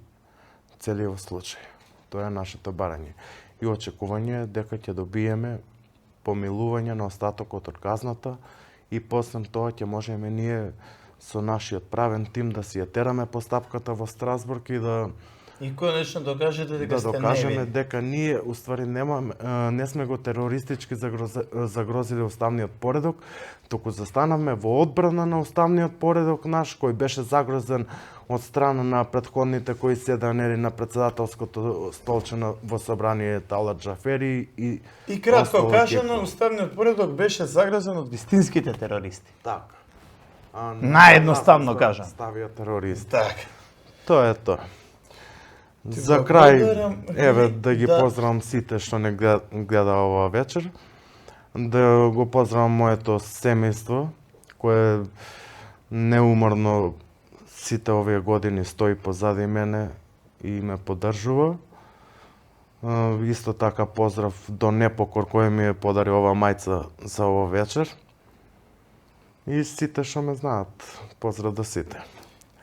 целиот случај. Тоа е нашето барање. И очекување е дека ќе добиеме помилување на остатокот од казната и после тоа ќе можеме ние со нашиот правен тим да си ја тераме постапката во Страсбург и да конечно докажете дека сте докажеме невини. дека ние уствари не сме го терористички загрозили уставниот поредок, туку застанавме во одбрана на уставниот поредок наш кој беше загрозен од страна на претходните кои седанери на председателското столче во собранието Ала Џафери и кратко остало кажано, текно. уставниот поредок беше загрозен од вистинските терористи. Така. Наједноставно кажам. Ставија терорист. Така. Тоа е тоа. Ти За крај, благодарам, еве да ги да. поздравам сите што не гледа ова вечер. Да го поздравам моето семејство кое неуморно сите овие години стои позади мене и ме поддржува. Исто така поздрав до Непокор кој ми е подари ова мајца за ова вечер. И сите што ме знаат, поздрав до сите.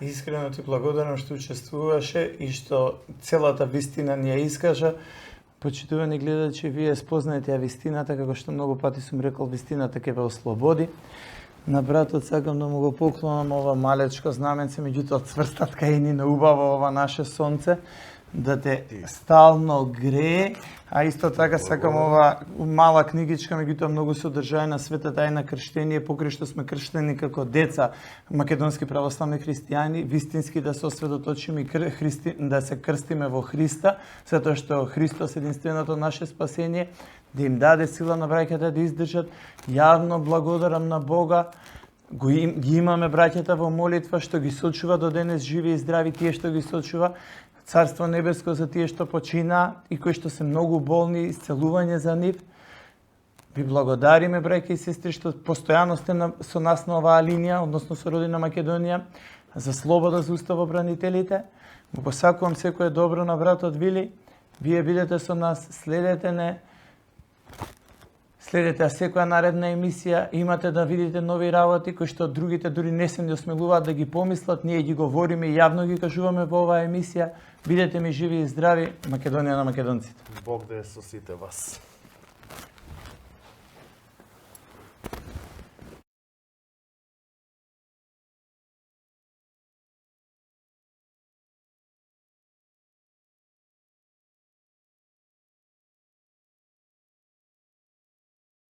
Искрено ти благодарам што учествуваше и што целата вистина ни ја искажа. Почитувани гледачи, вие спознаете ја вистината, како што многу пати сум рекол, вистината ќе ве ослободи. На братот сакам да му го поклонам ова малечко знаменце, меѓутоа цврстат кај ни на убаво ова наше сонце, да те стално грее, а исто така сакам ова мала книгичка, меѓутоа многу содржајна, света тајна крштение, покрај што сме крштени како деца македонски православни христијани, вистински да се осведоточиме и да се крстиме во Христа, затоа што Христос е единственото наше спасение, да им даде сила на браќата да издржат. Јавно благодарам на Бога, ги имаме браќата во молитва што ги сочува до денес живи и здрави, тие што ги сочува. Царство небеско за тие што почина и кои што се многу болни, исцелување за нив. Ви благодариме, браќа и сестри, што постојано сте со нас на оваа линија, односно со Родина Македонија, за слобода за уставобранителите. Го посакувам секое добро на братот Вили. Вие бидете со нас, следете не. Следете секоја наредна емисија, имате да видите нови работи кои што другите дури не се не осмелуваат да ги помислат, ние ги говориме и јавно ги кажуваме во оваа емисија. Бидете ми живи и здрави, Македонија на македонците. Бог да е со сите вас.